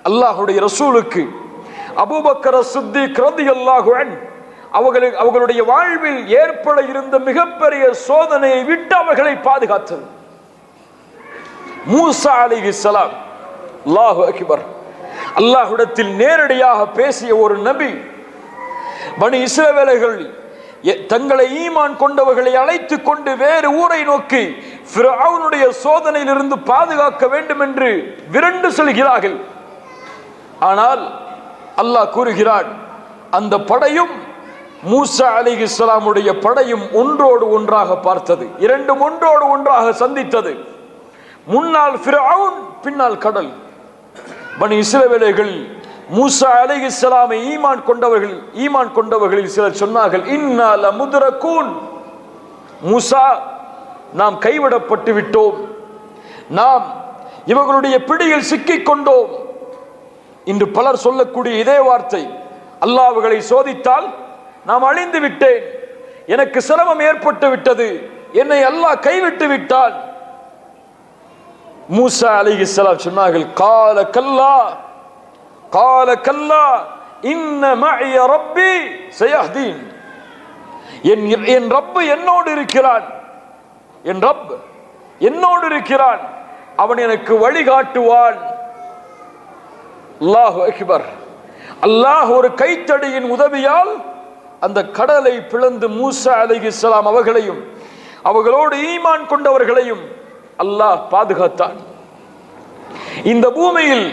அல்லாஹுடைய ரசூலுக்கு அபூபக்கர் அஸ்-சித்தீக் ரலியல்லாஹு அன்ஹு அவர்களுடைய வாழ்வில் ஏற்பட இருந்த மிகப்பெரிய சோதனையை விட்டு அவர்களை பாதுகாத்தது. மூசா அலைஹிஸ்ஸலாம், அல்லாஹு அக்பர், அல்லாஹ்விடத்தில் நேரடியாக பேசிய ஒரு நபி. பனி இஸ்ரவேலர்கள் தங்களை ஈமான் கொண்டவர்களை அழைத்துக் கொண்டு வேறு ஊரை நோக்கி ஃபிரௌனுடைய சோதனையிலிருந்து பாதுகாக்க வேண்டும் என்று விரண்டு செல்கிறார்கள். ஆனால் அல்லாஹ் கூறுகிறான், அந்த படையும் மூசா அலைஹிஸ்ஸலாமுடைய படையும் ஒன்றோடு ஒன்றாக பார்த்தது. இரண்டும் ஒன்றோடு ஒன்றாக சந்தித்தது. முன்னால் ஃபிரௌன், பின்னால் கடல். பனி இஸ்ரவேலர்கள் மூசா அலைஹிஸ்ஸலாமை ஈமான் கொண்டவர்களில் சிலர் சொன்னார்கள், இன்னா லமுத்ரகூன், மூசா, நாம் கைவிடப்பட்டு விட்டோம், நாம் இவர்களுடைய பிடியில் சிக்கிக் கொண்டோம். இன்று பலர் சொல்லக்கூடிய இதே வார்த்தை, அல்லாஹ் அவர்களை சோதித்தால் நாம் அழிந்து விட்டேன், எனக்கு சிரமம் ஏற்பட்டு விட்டது, என்னை அல்லாஹ் கைவிட்டு விட்டான். மூசா அலைஹிஸ்ஸலாம் சொன்னார்கள், கால கல்லா, கால கல்லா இன்ன மஅய ரப்பி சயஹ்தீன். என் ரப்பு என்னோடு இருக்கிறான், என் ரப் என்னோடு இருக்கிறான், அவன் எனக்கு வழிகாட்டுவான். அல்லாஹு அக்பர். அல்லாஹ் ஒரு கைத்தடியின் உதவியால் அந்த கடலை பிளந்து மூசா அலைஹிஸ்ஸலாம் அவர்களையும் அவர்களோடு ஈமான் கொண்டவர்களையும் அல்லாஹ் பாதுகாத்தான். இந்த பூமியில்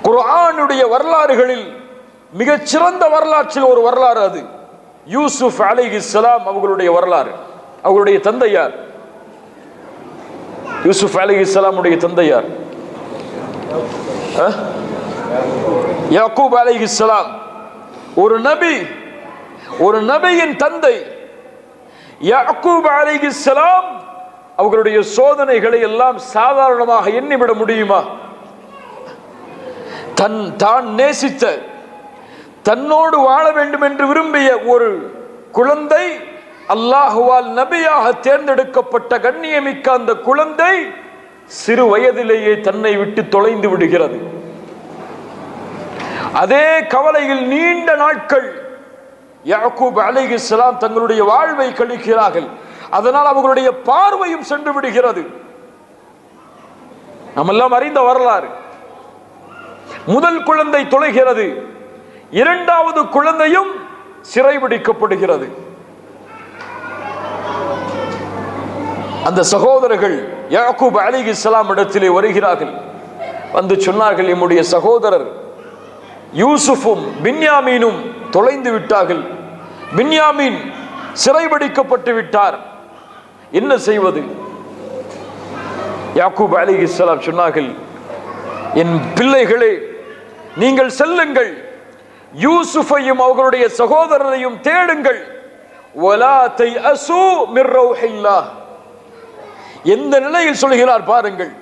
குர்ஆனுடைய வரலாறுகளில் மிகச் சிறந்த வரலாற்றில் ஒரு வரலாறு அது யூசுப் அலைஹிஸ்ஸலாம் அவர்களுடைய வரலாறு. அவர்களுடைய தந்தை யார்? யூசுப் அலைஹிஸ்ஸலாமுடைய தந்தை யார்? யாக்கூப் அலைஹிஸ்ஸலாம். ஒரு நபி, ஒரு நபியின் தந்தை யாக்கூப் அலைஹிஸ்ஸலாம் அவர்களுடைய சோதனைகளை எல்லாம் சாதாரணமாக எண்ணிவிட முடியுமா? தான் நேசித்த, தன்னோடு வாழ வேண்டும் என்று விரும்பிய ஒரு குழந்தை, அல்லாஹுவால் நபியாக தேர்ந்தெடுக்கப்பட்ட கண்ணியமிக்க அந்த குழந்தை சிறு வயதிலேயே தன்னை விட்டு தொலைந்து விடுகிறது. அதே கவலையில் நீண்ட நாட்கள் யாக்கூப் அலைஹிஸ்ஸலாம் தங்களுடைய வாழ்வை கழிக்கிறார்கள். அதனால் அவர்களுடைய பார்வையும் சென்று விடுகிறது. நம்மெல்லாம் அறிந்த வரலாறு. முதல் குழந்தை தொலைகிறது, இரண்டாவது குழந்தையும் சிறைபிடிக்கப்படுகிறது. அந்த சகோதரர்கள் யாக்கூப் அலைஹிஸ்ஸலாம் இடத்திலே வருகிறார்கள். வந்து சொன்னார்கள், எம்முடைய சகோதரர் யூசுஃபும் பின்யாமீனும் தொலைந்து விட்டார்கள், பின்யாமீன் சிறைபிடிக்கப்பட்டு விட்டார், என்ன செய்வது? யாக்கூப் அலைஹிஸ்ஸலாம் சொன்னார்கள், என் பிள்ளைகளே, நீங்கள் செல்லுங்கள், யூசுஃபையும் அவர்களுடைய சகோதரரையும் தேடுங்கள். வலா தைஅஸு மிர் ரௌஹில்லாஹ். எந்த நிலையில் சொல்கிறார் பாருங்கள்.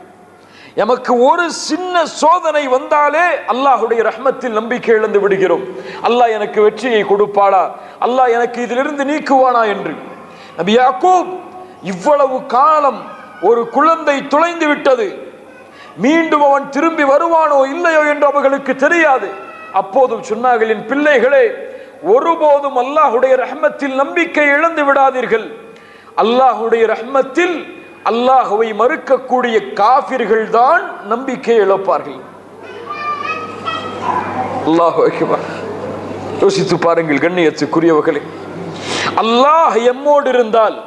எமக்கு ஒரு சின்ன சோதனை வந்தாலே அல்லாஹுடைய ரஹ்மத்தில் நம்பிக்கை இழந்து விடுகிறோம். அல்லாஹ் எனக்கு வெற்றியை கொடுப்பானா, அல்லாஹ் எனக்கு இதிலிருந்து நீக்குவானா என்று. நபி யாக்கூப் இவ்வளவு காலம் ஒரு குழந்தை தொலைந்து விட்டது, மீண்டும் அவன் திரும்பி வருவானோ இல்லையோ என்று அவர்களுக்கு தெரியாது. அப்போதும் சொன்னார்கள், என் பிள்ளைகளே, ஒருபோதும் அல்லாஹுடைய ரஹ்மத்தில் நம்பிக்கை இழந்து விடாதீர்கள். அல்லாஹுடைய ரஹ்மத்தில் அல்லாஹுவை மறுக்கக்கூடிய காஃபிர்கள் தான் நம்பிக்கை இழப்பார்கள். அல்லாஹு அக்பர். யோசித்து பாருங்கள் கண்ணியத்துக்குரியவர்களே, அல்லாஹ் எம்மோடு இருந்தால்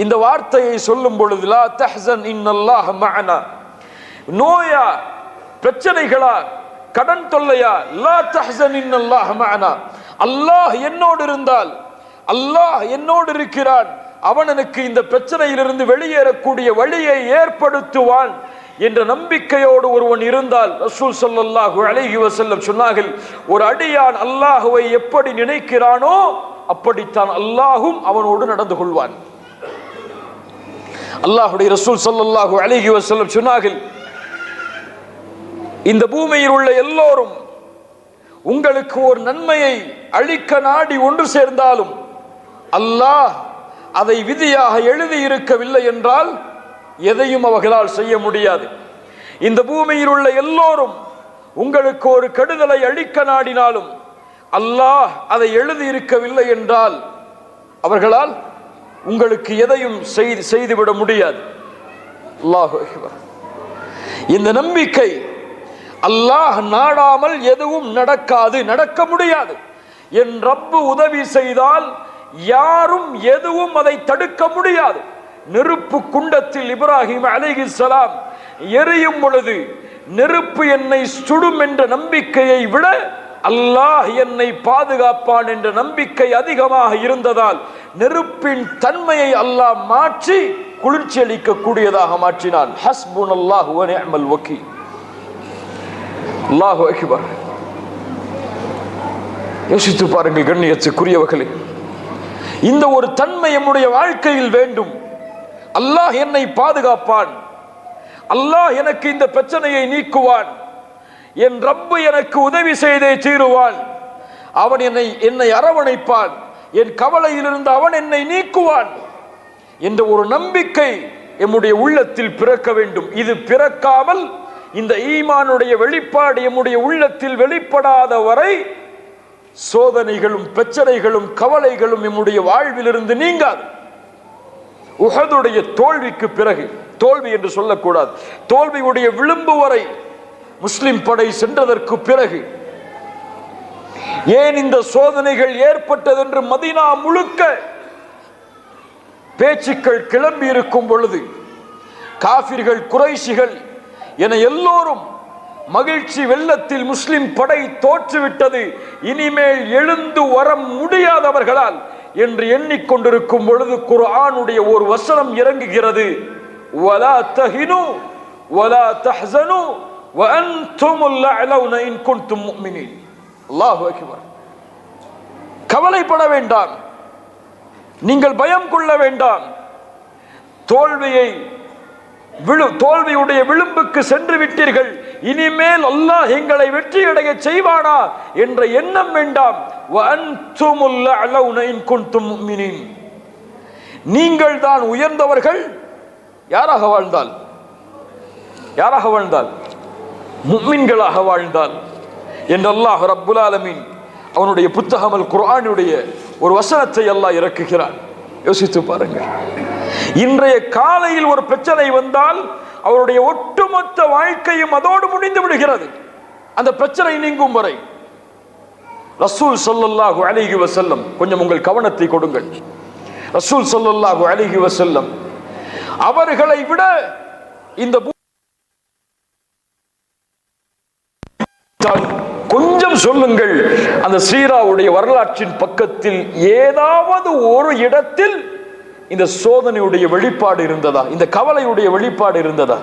இந்த வார்த்தையை சொல்லும் பொழுது லா தஹ்சன் இன்னல்லாஹ மஅனா, நோயா, பிரச்சனைகளா, கடன் தொல்லையா, லா தஹ்சன் இன்னல்லாஹ மஅனா, அல்லாஹ் என்னோடு இருந்தால், அல்லாஹ் என்னோடு இருக்கிறான், அவன் எனக்கு இந்த பிரச்சனையிலிருந்து வெளியேறக்கூடிய வழியை ஏற்படுத்துவான் என்ற நம்பிக்கையோடு ஒருவன் இருந்தால், ரசூல் ஸல்லல்லாஹு அலைஹி வஸல்லம் சொன்னார்கள், ஒரு அடியான் அல்லாஹுவை எப்படி நினைக்கிறானோ அப்படித்தான் அல்லாஹும் அவனோடு நடந்து கொள்வான். அல்லாஹுடைய ரசூல் ஸல்லல்லாஹு அலைஹி வஸல்லம் சொன்னார்கள், இந்த பூமியில் உள்ள எல்லோரும் உங்களுக்கு ஒரு நன்மையை அளிக்க நாடி ஒன்று சேர்ந்தாலும் அல்லாஹ் அதை விதியாக எழுதி இருக்கவில்லை என்றால் எதையும் அவர்களால் செய்ய முடியாது. இந்த பூமியில் உள்ள எல்லோரும் உங்களுக்கு ஒரு கெடுதலை அளிக்க நாடினாலும் அல்லாஹ் அதை எழுதி இருக்கவில்லை என்றால் அவர்களால் உங்களுக்கு எதையும் செய்துவிட முடியாது. அல்லாஹு அக்பர். இந்த நம்பிக்கை, அல்லாஹ் நாடாமல் எதுவும் நடக்காது, நடக்க முடியாது. என் ரப்பு உதவி செய்தால் யாரும் எதுவும் அதை தடுக்க முடியாது. நெருப்பு குண்டத்தில் இப்ராஹிம் அலைஹிஸ்ஸலாம் எரியும் பொழுது நெருப்பு என்னை சுடும் என்ற நம்பிக்கையை விட அல்லாஹ் என்னை பாதுகாப்பான் என்ற நம்பிக்கை அதிகமாக இருந்ததால் நெருப்பின் தன்மையை அல்லாஹ் மாற்றி குளிர்ச்சி அளிக்கக்கூடியதாக மாற்றினான். ஹஸ்புனல்லாஹு வ நிஅமல் வக்கீல். அல்லாஹு அக்பர். யோசித்து பாருங்கள் கண்ணியத்துக்குரியவர்களே, இந்த ஒரு தன்மை நம்முடைய வாழ்க்கையில் வேண்டும். அல்லாஹ் என்னை பாதுகாப்பான், அல்லாஹ் எனக்கு இந்த பிரச்சனையை நீக்குவான், என் ரப்பு எனக்கு உதவி செய்தே தீருவான், அவன் என்னை அரவணைப்பான், என் கவலையிலிருந்து அவன் என்னை நீக்குவான் என்ற ஒரு நம்பிக்கை எம்முடைய உள்ளத்தில் பிறக்க வேண்டும். இது பிறக்காமல் இந்த ஈமானுடைய வெளிப்பாடு எம்முடைய உள்ளத்தில் வெளிப்படாத வரை சோதனைகளும் பிரச்சனைகளும் கவலைகளும் எம்முடைய வாழ்விலிருந்து நீங்காது. உஹதுடைய தோல்விக்கு பிறகு, தோல்வி என்று சொல்லக்கூடாது, தோல்வியுடைய விளிம்பு வரை முஸ்லிம் படை சென்றதற்கு பிறகு ஏன் இந்த சோதனைகள் ஏற்பட்டது என்று மதீனா முழுக்க பேச்சுக்கள் கிளம்பி இருக்கும் பொழுது காஃபிர்கள், குறைஷிகள் என எல்லோரும் மகிழ்ச்சி வெள்ளத்தில் முஸ்லிம் படை தோற்றுவிட்டது, இனிமேல் எழுந்து வர முடியாதவர்களால் என்று எண்ணிக்கொண்டிருக்கும் பொழுது குர்ஆனுடைய ஒரு வசனம் இறங்குகிறது. வலா தஹினு வலா தஹ்ஸனு வ அன்துமுல் அலௌன இன் குன்தும் முஃமினீன். அல்லாஹு அக்பர். கவலைப்பட வேண்டாம், நீங்கள் பயம் கொள்ள வேண்டாம், தோல்வியுடைய விளிம்புக்கு சென்று விட்டீர்கள், இனிமேல் அல்லாஹ் எங்களை வெற்றியடைய செய்வானா என்ற எண்ணம் வேண்டாம். நீங்கள் தான் உயர்ந்தவர்கள். யாராக வாழ்ந்தால், யாராக வாழ்ந்தால், முஃமின்களாக வாழ்ந்தால் என்று அல்லாஹ் ரப்புல் ஆலமீன் அவனுடைய புத்தகம் அல் குர்ஆனுடைய ஒரு வசனத்தை அல்லாஹ் இறக்குகிறான். யோசித்து பாருங்கள். இன்றைய காலையில் ஒரு பிரச்சனை வந்தால் அவருடைய ஒட்டுமொத்த வாழ்க்கையும் அதோடு முடிந்து விடுகிறது, அந்த பிரச்சனை நீங்கும் வரை. ரசூல் ஸல்லல்லாஹு அலைஹி வஸல்லம், கொஞ்சம் உங்கள் கவனத்தை கொடுங்கள். ரசூல் ஸல்லல்லாஹு அலைஹி வஸல்லம் அவர்களை விட இந்த கொஞ்சம் சொல்லுங்கள், அந்த சீராவுடைய வரலாற்றின் பக்கத்தில் ஏதாவது ஒரு இடத்தில் இந்த சோதனையுடைய வெளிப்பாடு இருந்ததா? இந்த கவலையுடைய வெளிப்பாடு இருந்ததா?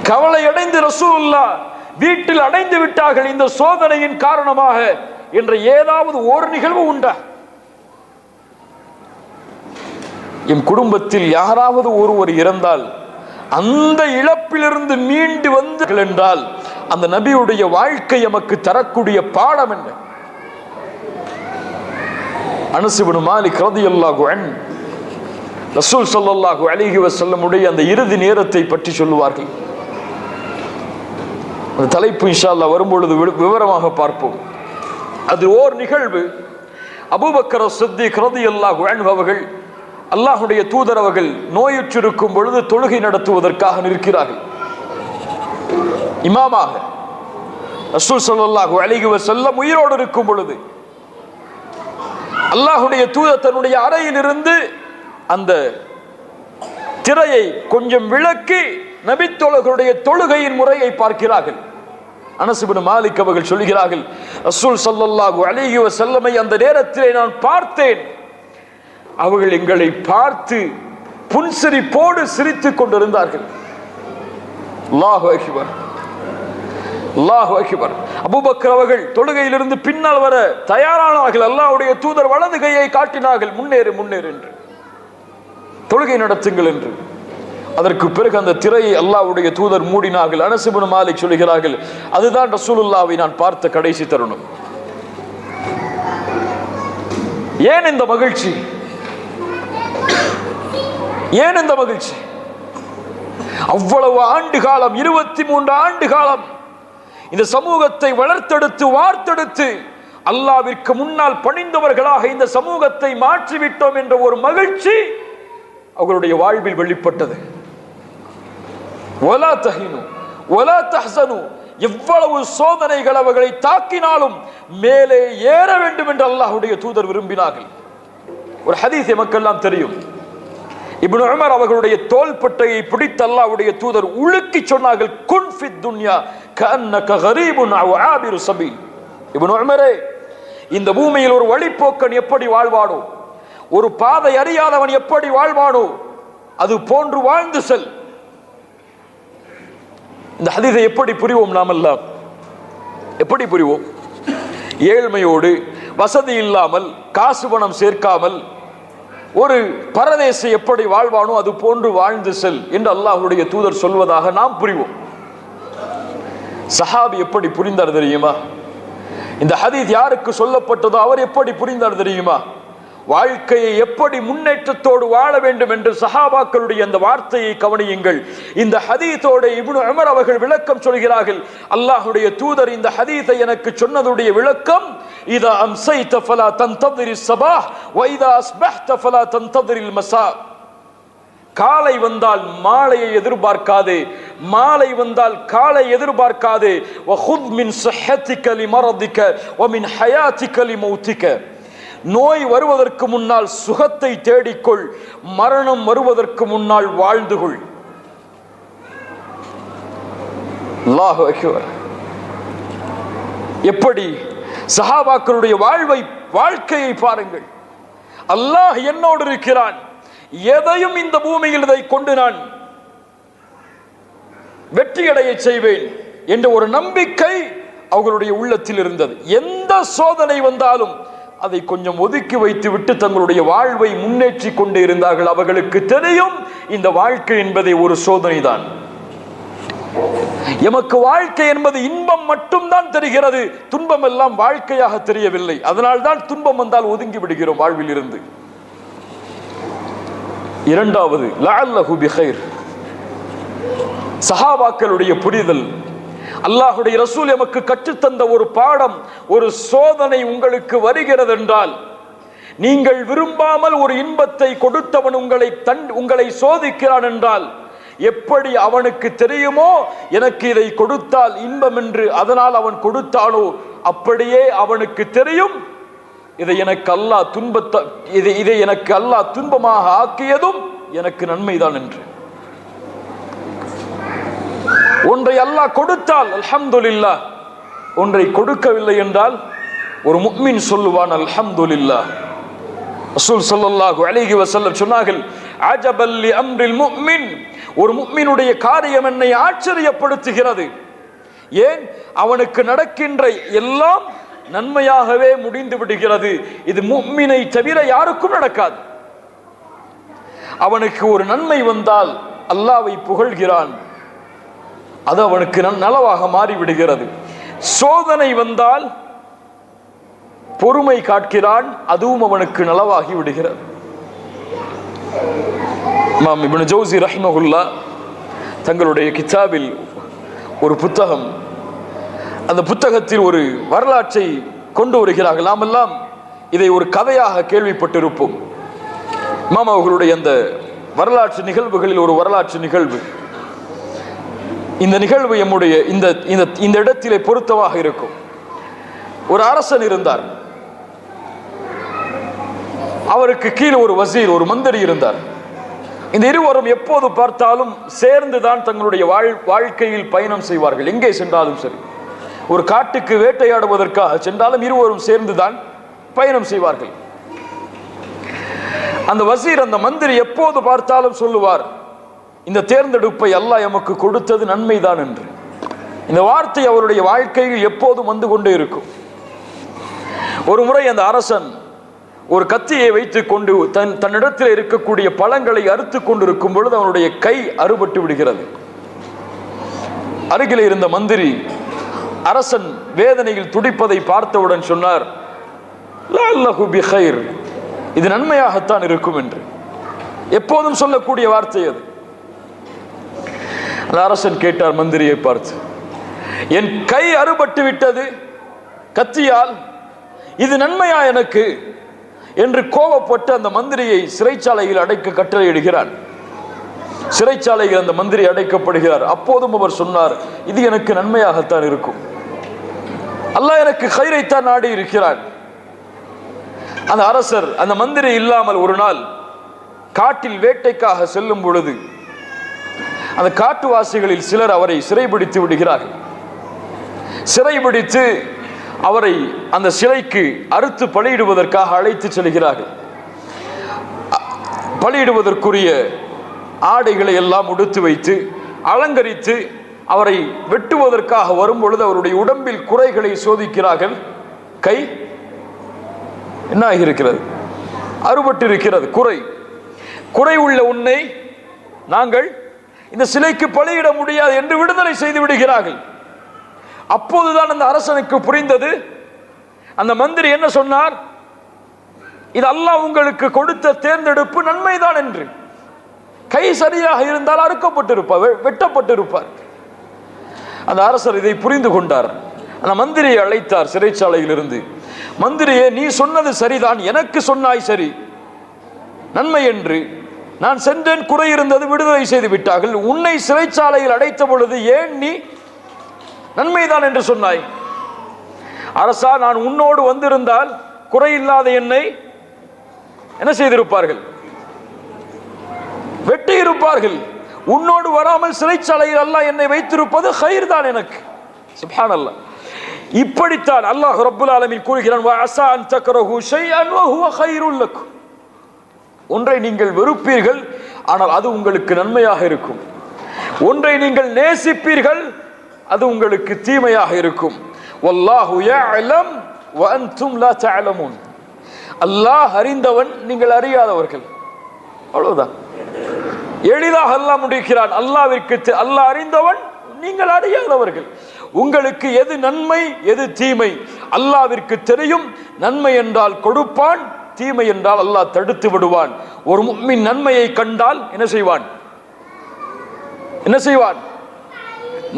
கவலை அடைந்து ரசூலுல்லாஹ் வீட்டில் அடைந்து விட்டார்கள் இந்த சோதனையின் காரணமாக என்ற ஏதாவது ஒரு நிகழ்வு உண்டா? என் குடும்பத்தில் யாராவது ஒருவர் இறந்தால் அந்த இழப்பிலிருந்து மீண்டு வந்தார்கள் என்றால் அந்த நபியுடைய வாழ்க்கை நமக்கு தரக்கூடிய பாடம் என்ன? அனஸ் இப்னு மாலிக் ரலியல்லாஹு அன்ஹு ரசூல் ஸல்லல்லாஹு அலைஹி வஸல்லம் உடைய அந்த இறுதி நேரத்தை பற்றி சொல்லுவார்கள். அந்த தலைப்பு இன்ஷா அல்லாஹ் வரும்பொழுது விவரமாக பார்ப்போம். அது ஓர் நிகழ்வு. அபூபக்கர் சித்திக் ரலியல்லாஹு அன்ஹு அவர்கள் அல்லாஹ்வுடைய தூதர் அவர்கள் நோயுற்றிருக்கும் பொழுது தொழுகை நடத்துவதற்காக நிற்கிறார்கள். இமாமாக ரசூல் ஸல்லல்லாஹு அலைஹி வஸல்லம் உயிரோடு இருக்கும் பொழுது அல்லாஹ்வுடைய தூதர் தன்னுடைய அறையிலிருந்து அந்த திரையை கொஞ்சம் விலக்கி நபித்தோழர்களுடைய தொழுகையின் முறையை பார்க்கிறார்கள். அனஸ் இப்னு மாலிக் அவர்கள் சொல்கிறார்கள், ரசூல் ஸல்லல்லாஹு அலைஹி வஸல்லமை அந்த நேரத்திலே நான் பார்த்தேன். அவர்கள் எங்களை பார்த்து புன்சிரிப்போடு சிரித்துக் கொண்டிருந்தார்கள். அல்லாஹு அக்பர், அல்லாஹு அக்பர். அபூபக்கர் அவர்கள் தொழுகையிலிருந்து பின்னால் வர தயாரானார்கள். அல்லாஹ்வுடைய தூதர் வலது கையை காட்டினார்கள், முன்னேறு முன்னேறு என்று, தொழுகை நடத்துங்கள் என்று. அதற்கு பிறகு அந்த திரையை அல்லாஹ்வுடைய தூதர் மூடினார்கள். அனஸ் இப்னு மாலிக் சொல்கிறார்கள், அதுதான் ரசூலுல்லாஹ்வை நான் பார்த்த கடைசி தருணம். ஏன் இந்த மகிழ்ச்சி? ஏன் இந்த மகிழ்ச்சி? அவ்வளவு ஆண்டு காலம், 23 ஆண்டு காலம் இந்த சமூகத்தை வளர்த்தெடுத்து வார்த்தெடுத்து அல்லாஹ்விற்கு முன்னால் பணிந்தவர்களாக இந்த சமூகத்தை மாற்றிவிட்டோம் என்ற ஒரு மகிழ்ச்சி அவர்களுடைய வாழ்வில் வெளிப்பட்டது. வலா தஹினு வலா தஹ்சனு, எவ்வளவு சோதனைகள் அவர்களை தாக்கினாலும் மேலே ஏற வேண்டும் என்று அல்லாஹ்வுடைய தூதர் விரும்பினார்கள். ஒரு ஹதீஸ் எமக்கெல்லாம் தெரியும். இப்னு உமர் அவர்களுடைய தோள்பட்டையை பிடித்து அல்லாஹ்வுடைய தூதர் உலுக்கி சொன்னார்கள், குன் ஃபித் துன்யா கஅன்னக கரீபுன் அவ் ஆபிரு சபீல். இப்னு உமரே, இந்த பூமியில் ஒரு வழிப்போக்கன் எப்படி வாழ்வானோ, ஒரு பாதை அறியாதவன் எப்படி வாழ்வானோ, அது போன்று வாழ்ந்து செல். இந்த ஹதீஸை எப்படி புரிவோம்? நாம் எல்லாம் எப்படி புரிவோம்? ஏழ்மையோடு, வசதி இல்லாமல், காசு பணம் சேர்க்காமல் ஒரு பரதேசி எப்படி வாழ்வானோ அது போன்று வாழ்ந்து செல் என்று அல்லாஹ்வுடைய தூதர் சொல்வதாக நாம் புரிவோம். சஹாபி எப்படி புரிந்தார் தெரியுமா? இந்த ஹதீஸ் யாருக்கு சொல்லப்பட்டதோ அவர் எப்படி புரிந்தார் தெரியுமா? வாழ்க்கையை எப்படி முன்னேற்றத்தோடு வாழ வேண்டும் என்று சஹாபாக்களுடைய அந்த வார்த்தையை கவனியுங்கள். இந்த ஹதீஸோட இப்னு உமர் அவர்கள் விளக்கம் சொல்கிறார்கள். அல்லாஹ்வுடைய தூதர் இந்த ஹதீஸை எனக்கு சொன்னதுடைய விளக்கம், இதா அம்சைத ஃபலா தன்ததிரிஸ் ஸபாஹ் வ இதா அஸ்பஹ்த ஃபலா தன்ததிரில் மஸா. காலை வந்தால் மாலையை எதிர்பார்க்காதே, மாலை வந்தால் காலை எதிர்பார்க்காதே. வ குத் மின் ஸஹ்ஹதிக லிமரதிக வ மின் ஹயாதிக லிமௌதிக. நோய் வருவதற்கு முன்னால் சுகத்தை தேடிக்கொள், மரணம் வருவதற்கு முன்னால் வாழ்ந்து கொள். அல்லாஹு அக்பர். எப்படி சஹாபாக்களுடைய வாழ்க்கையை பாருங்கள். அல்லாஹ் என்னோடு இருக்கிறான், எதையும் இந்த பூமியில் இதை கொண்டு நான் வெற்றியடைய செய்வேன் என்ற ஒரு நம்பிக்கை அவர்களுடைய உள்ளத்தில் இருந்தது. எந்த சோதனை வந்தாலும் அதை கொஞ்சம் ஒதுக்கி வைத்து விட்டு தங்களுடைய வாழ்வை முன்னேற்றி கொண்டே இருந்தார்கள். அவர்களுக்கு தெரியும் இந்த வாழ்க்கை என்பதை ஒரு சோதனை தான். எமக்கு வாழ்க்கை என்பது இன்பம் மட்டும்தான் தெரிகிறது, துன்பம் எல்லாம் வாழ்க்கையாக தெரியவில்லை. அதனால்தான் துன்பம் வந்தால் ஒதுங்கி விடுகிறோம் வாழ்வில் இருந்து. இரண்டாவது, லஅல்லஹு பிகைர். சஹாபாக்களுடைய புரிதல், அல்லாஹ்வுடைய ரசூல் எமக்கு கற்றுத்தந்த ஒரு பாடம். ஒரு சோதனை உங்களுக்கு வருகிறது என்றால், நீங்கள் விரும்பாமல் ஒரு இன்பத்தை கொடுத்தவன் உங்களை சோதிக்கிறான் என்றால், எப்படி அவனுக்கு தெரியுமோ எனக்கு இதை கொடுத்தால் இன்பம் என்று, அதனால் அவன் கொடுத்தானோ அப்படியே அவனுக்கு தெரியும் இதை எனக்கு அல்லாஹ் துன்பமாக ஆக்கியதும் எனக்கு நன்மைதான் என்று. ஒன்றை அல்லாஹ் கொடுத்தால் அல்ஹம்துலில்லாஹ், ஒன்றை கொடுக்கவில்லை என்றால் ஒரு முஃமின் சொல்லுவான் அல்ஹம்துலில்லாஹ். ரசூல் ஸல்லல்லாஹு அலைஹி வஸல்லம் சொன்னார்கள், அஜபல் லி அம்ரில் முஃமின். ஒரு முஃமினுடைய காரியம் என்னை ஆச்சரியப்படுத்துகிறது. ஏன்? அவனுக்கு நடக்கின்ற எல்லாம் நன்மையாகவே முடிந்து விடுகிறது. இது முஃமினை தவிர யாருக்கும் நடக்காது. அவனுக்கு ஒரு நன்மை வந்தால் அல்லாஹ்வை புகழ்கிறான், அது அவனுக்கு நலவாக மாறிவிடுகிறது. சோதனை வந்தால் பொறுமை காட்கிறான், அதுவும் அவனுக்கு நலவாகி விடுகிறது. இமாம் இப்னு ஜௌசி ரஹிமஹுல்லாஹ் தங்களுடைய கிதாபில் ஒரு புத்தகம், அந்த புத்தகத்தில் ஒரு வரலாற்றை கொண்டு வருகிறார்கள். நாம் எல்லாம் இதை ஒரு கதையாக கேள்விப்பட்டிருப்போம். இமாம் அவர்களுடைய அந்த வரலாற்று நிகழ்வுகளில் ஒரு வரலாற்று நிகழ்வு. இந்த நிகழ்வு நம்முடைய இந்த இடத்திலே பொருத்தமாக இருக்கும். ஒரு அரசன் இருந்தார், அவருக்கு கீழே ஒரு வசீர், ஒரு மந்திரி இருந்தார். இந்த இருவரும் எப்போது பார்த்தாலும் சேர்ந்துதான் தங்களுடைய வாழ்க்கையில் பயணம் செய்வார்கள். எங்கே சென்றாலும் சரி, ஒரு காட்டுக்கு வேட்டையாடுவதற்காக சென்றாலும் இருவரும் சேர்ந்துதான் பயணம் செய்வார்கள். அந்த வசீர், அந்த மந்திரி எப்போது பார்த்தாலும் சொல்லுவார், இந்த தேர்ந்தெடுப்பை அல்லாஹ் எமக்கு கொடுத்தது நன்மைதான் என்று. இந்த வார்த்தை அவருடைய வாழ்க்கையில் எப்போதும் வந்து கொண்டே இருக்கும். ஒரு முறை அந்த அரசன் ஒரு கத்தியை வைத்துக் கொண்டு தன்னிடத்தில் இருக்கக்கூடிய பழங்களை அறுத்து கொண்டிருக்கும் பொழுது அவனுடைய கை அறுபட்டு விடுகிறது. அருகில் இருந்த மந்திரி அரசன் வேதனையில் துடிப்பதை பார்த்தவுடன் சொன்னார், லஅல்லஹு பிகைர், இது நன்மையாகத்தான் இருக்கும் என்று. எப்போதும் சொல்லக்கூடிய வார்த்தை அது. அந்த அரசன் கேட்டார் மந்திரியை பார்த்து, என் கை அறுபட்டு விட்டது கத்தியால், இது நன்மையா எனக்கு என்று கோபப்பட்டு அந்த மந்திரியை சிறைச்சாலையில் அடைக்க கட்டளையிடுகிறான். சிறைச்சாலையில் அந்த மந்திரி அடைக்கப்படுகிறார். அப்போதும் அவர் சொன்னார், இது எனக்கு நன்மையாகத்தான் இருக்கும், அல்லாஹ் எனக்கு கைரைத்தான் நாடி இருக்கிறான். அந்த அரசர் அந்த மந்திரி இல்லாமல் ஒரு நாள் காட்டில் வேட்டைக்காக செல்லும் பொழுது அந்த காட்டுவாசிகளில் சிலர் அவரை சிறைபிடித்து விடுகிறார்கள். சிறைபிடித்து அவரை அந்த சிலைக்கு அறுத்து பலியிடுவதற்காக அழைத்து செல்கிறார்கள். பலியிடுவதற்குரிய ஆடைகளை எல்லாம் உடுத்து வைத்து அலங்கரித்து அவரை வெட்டுவதற்காக வரும் பொழுது அவருடைய உடம்பில் குறைகளை சோதிக்கிறார்கள். கை என்ன ஆகியிருக்கிறது? அறுபட்டு இருக்கிறது. குறை உள்ள உன்னை நாங்கள் இந்த சிலைக்கு பலியிட முடியாது என்று விடுதலை செய்து விடுகிறார்கள். அப்போதுதான் அந்த அரசனுக்கு புரிந்தது, அந்த மந்திரி என்ன சொன்னார், இது அல்லாஹ் உங்களுக்கு கொடுத்த தேர்ந்தெடுப்பு நன்மைதான் என்று. கை சரியாக இருந்தால் அறுக்கப்பட்டிருப்பார், வெட்டப்பட்டிருப்பார். அந்த அரசர் இதை புரிந்து கொண்டார். அந்த மந்திரியை அழைத்தார் சிறைச்சாலையில் இருந்து. மந்திரியே, நீ சொன்னது சரிதான், எனக்கு சொன்னாய் சரி, நன்மை என்று. நான் சென்றேன், குறை இருந்தது, விடுதலை செய்து விட்டார்கள். உன்னை சிறைச்சாலையில் அடைத்த பொழுது ஏன் நீ நன்மைதான் என்று சொன்னாய்? அரசா, நான் உன்னோடு வந்திருந்தால் குறையில்லாத என்னை என்ன செய்திருப்பார்கள்? வெட்டி இருப்பார்கள். உன்னோடு வராமல் சிறைச்சாலையில் அல்லாஹ் என்னை வைத்திருப்பது கைர் தான் எனக்கு. சுப்ஹானல்லாஹ். இப்படித்தான் அல்லாஹ் ரப்புல் ஆலமீன் கூறுகிறான், வ அஸா அன் தக்ரஹு ஷைஅன் வ ஹுவ கைருல் லக்கும். ஒன்றை நீங்கள் வெறுப்பீர்கள், ஆனால் அது உங்களுக்கு நன்மையாக இருக்கும். ஒன்றை நீங்கள் நேசிப்பீர்கள், அது உங்களுக்கு தீமையாக இருக்கும். வல்லாஹு யஅலம் வ அன்தும் லா தஅலமூன். அல்லாஹ் அறிந்தவன், நீங்கள் அறியாதவர்கள். அவ்வளவுதான். எளிதாக அல்லாஹ் முடிக்கிறான். அல்லாஹ் அறிந்தவன், நீங்கள் அறியாதவர்கள். உங்களுக்கு எது நன்மை எது தீமை அல்லாஹ்விற்கு தெரியும். நன்மை என்றால் கொடுப்பான், தீமை என்றால் அல்லாஹ் தடுத்து விடுவான். ஒரு முஃமின் நன்மையை கண்டால் என்ன செய்வான்?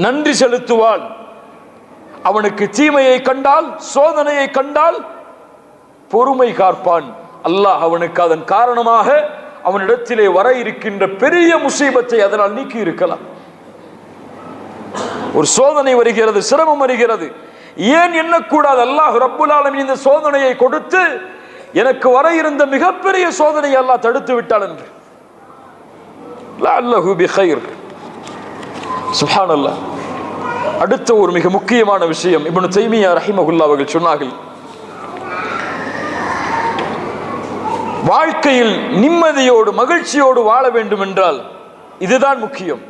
நன்றி செலுத்துவான். அவனுக்கு தீமையை கண்டால், சோதனையை கண்டால் பொறுமை காப்பான். அல்லாஹ் அவனுக்கு அதன் காரணமாக அவனிடத்திலே வர இருக்கின்ற பெரிய முசீபத்தை அதனால் நீக்கி இருக்கலாம். ஒரு சோதனை வருகிறது, சிரமம் வருகிறது, ஏன் எண்ணக்கூடாது, அல்லாஹ் ரப்புல் ஆலமீன் இந்த சோதனையை கொடுத்து எனக்கு வர இருந்த மிகப்பெரிய சோதனையை அல்லாஹ் தடுத்து விட்டான் என்று. லஅல்லஹு பிகைர். சுப்ஹானல்லாஹ். அடுத்த ஒரு மிக முக்கியமான விஷயம் இப்னு தைமியா ரஹிமஹுல்லாஹ் அவர்கள் சொன்னார்கள், வாழ்க்கையில் நிம்மதியோடு மகிழ்ச்சியோடு வாழ வேண்டும் என்றால் இதுதான் முக்கியம்.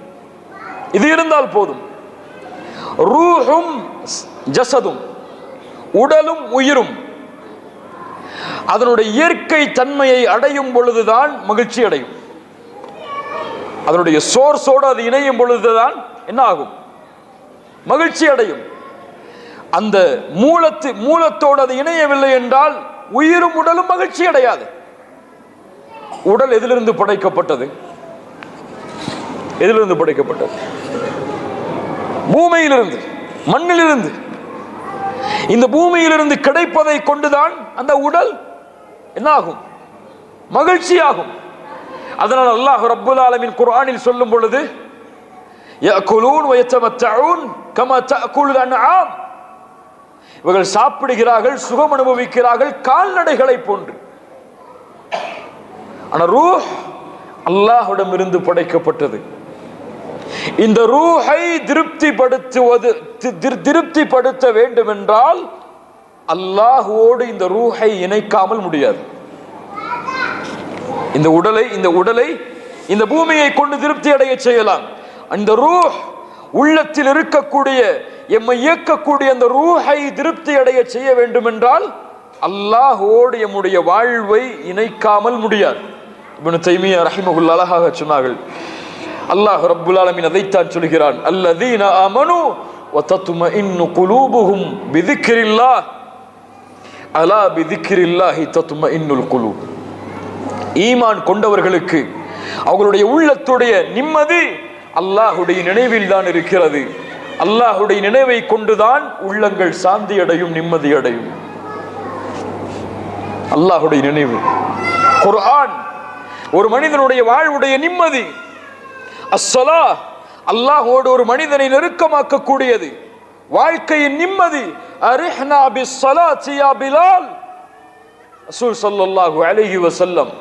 இது இருந்தால் போதும். ரூஹும் ஜஸதும், உடலும் உயிரும் அதனுடைய இயற்கை தன்மையை அடையும் பொழுதுதான் மகிழ்ச்சி அடையும். அதனுடைய சோர்ஸோடு அது இணையும் பொழுதுதான் என்ன ஆகும்? மகிழ்ச்சி அடையும். அந்த மூலத்தோடு அது இணையவில்லை என்றால் உயிரும் உடலும் மகிழ்ச்சி அடையாது. உடல் எதிலிருந்து படைக்கப்பட்டது? எதிலிருந்து படைக்கப்பட்டது? பூமியிலிருந்து, மண்ணிலிருந்து. இந்த பூமியிலிருந்து கிடைப்பதை கொண்டுதான் அந்த உடல் என்ன ஆகும்? மகிழ்ச்சியாகும். அதனால் அல்லாஹ் ரப்புல் ஆலமீன் குர்ஆனில் சொல்லும் பொழுது யஅகுலூன் வயதமத்தஊன் கமா தஅகுலுல் அன்ஆம், இவர்கள் சாப்பிடுகிறார்கள், சுகம் அனுபவிக்கிறார்கள் கால்நடைகளை போன்று. ஆனால் ரூஹ் அல்லாஹ்விடம் இருந்து படைக்கப்பட்டது. இந்த ரூஹை திருப்திப்படுத்த வேண்டும் என்றால் அல்லாஹ்வோடு இந்த ரூஹை இணைக்காமல் முடியாது. இந்த உடலை இந்த பூமியை கொண்டு திருப்தி அடைய செய்யலாம். அந்த ரூஹ் உள்ளத்தில் இருக்கக்கூடிய, எம்மை இயக்கக்கூடிய அந்த ரூஹை திருப்தி அடைய செய்ய வேண்டும் என்றால் அல்லாஹ்வோடு எம்முடைய வாழ்வை இணைக்காமல் முடியாது. இப்னு தைமியா ரஹிமஹுல்லாஹ் அழகாக சொன்னார்கள். அல்லாஹ் ரப்புல் ஆலமீன் அதைத்தான் சொல்கிறான், அல்லதீன ஆமனு வதத்மஇன்னு குலூபுஹும் பிதிக்ரில்லாஹ் அலா பிதிக்ரில்லாஹி தத்மஇன்னுல் குலூப். ஈமான் கொண்டவர்களுக்கு அவர்களுடைய உள்ளத்துடைய நிம்மதி அல்லாஹுடைய நினைவில் தான் இருக்கிறது. அல்லாஹுடைய நினைவை கொண்டுதான் உள்ளங்கள் சாந்தி அடையும், நிம்மதி அடையும். அல்லாஹுடைய நினைவு. குர்ஆன் ஒரு மனிதனுடைய வாழ்வுடைய நிம்மதி. அஸ்ஸலா அல்லாஹ்வோடு ஒரு மனிதனை நெருக்கமாக்கக்கூடியது, வாழ்க்கையின் நிம்மதி. அரிஹ்னா பிஸ்ஸலாத்தி யா பிலால். ரசூல் ஸல்லல்லாஹு அலைஹி வஸல்லம்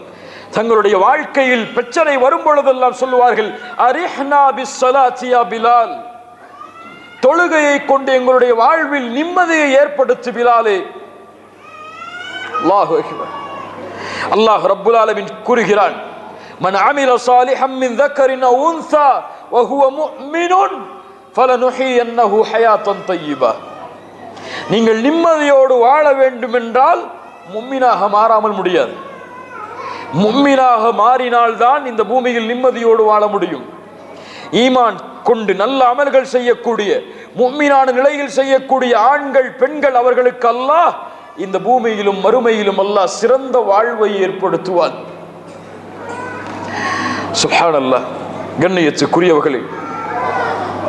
தங்களுடைய வாழ்க்கையில் பிரச்சனை வரும் பொழுதெல்லாம் சொல்லுவார்கள், அரிஹ்னா பிஸ்ஸலாத்தி யா பிலால், தொழுகையை கொண்டு எங்களுடைய வாழ்வில் நிம்மதியை ஏற்படுத்து பிலாலே. அல்லாஹு அக்பர். அல்லாஹ் ரப்புல் ஆலமீன் கூறுகிறான், மன் அமில சாலிஹம் மின் ذكرٍ أو أنثى وهو مؤمن فلنحيينه حياة طيبة. நீங்கள் நிம்மதியோடு வாழ வேண்டும் என்றால் முஃமினாக மாறாமல் முடியாது. முஃமினாக மாறினால்தான் இந்த பூமியில் நிம்மதியோடு வாழ முடியும். ஈமான் கொண்டு நல்ல அமல்கள் செய்யக்கூடிய, முஃமினான நிலையில் செய்யக்கூடிய ஆண்கள் பெண்கள், அவர்களுக்கு அல்லாஹ் இந்த பூமியிலும் மறுமையிலும் அல்லாஹ் சிறந்த வாழ்வை ஏற்படுத்துவான். சுப்ஹானல்லாஹ். கண்ணியத்துக்குரியவர்களே,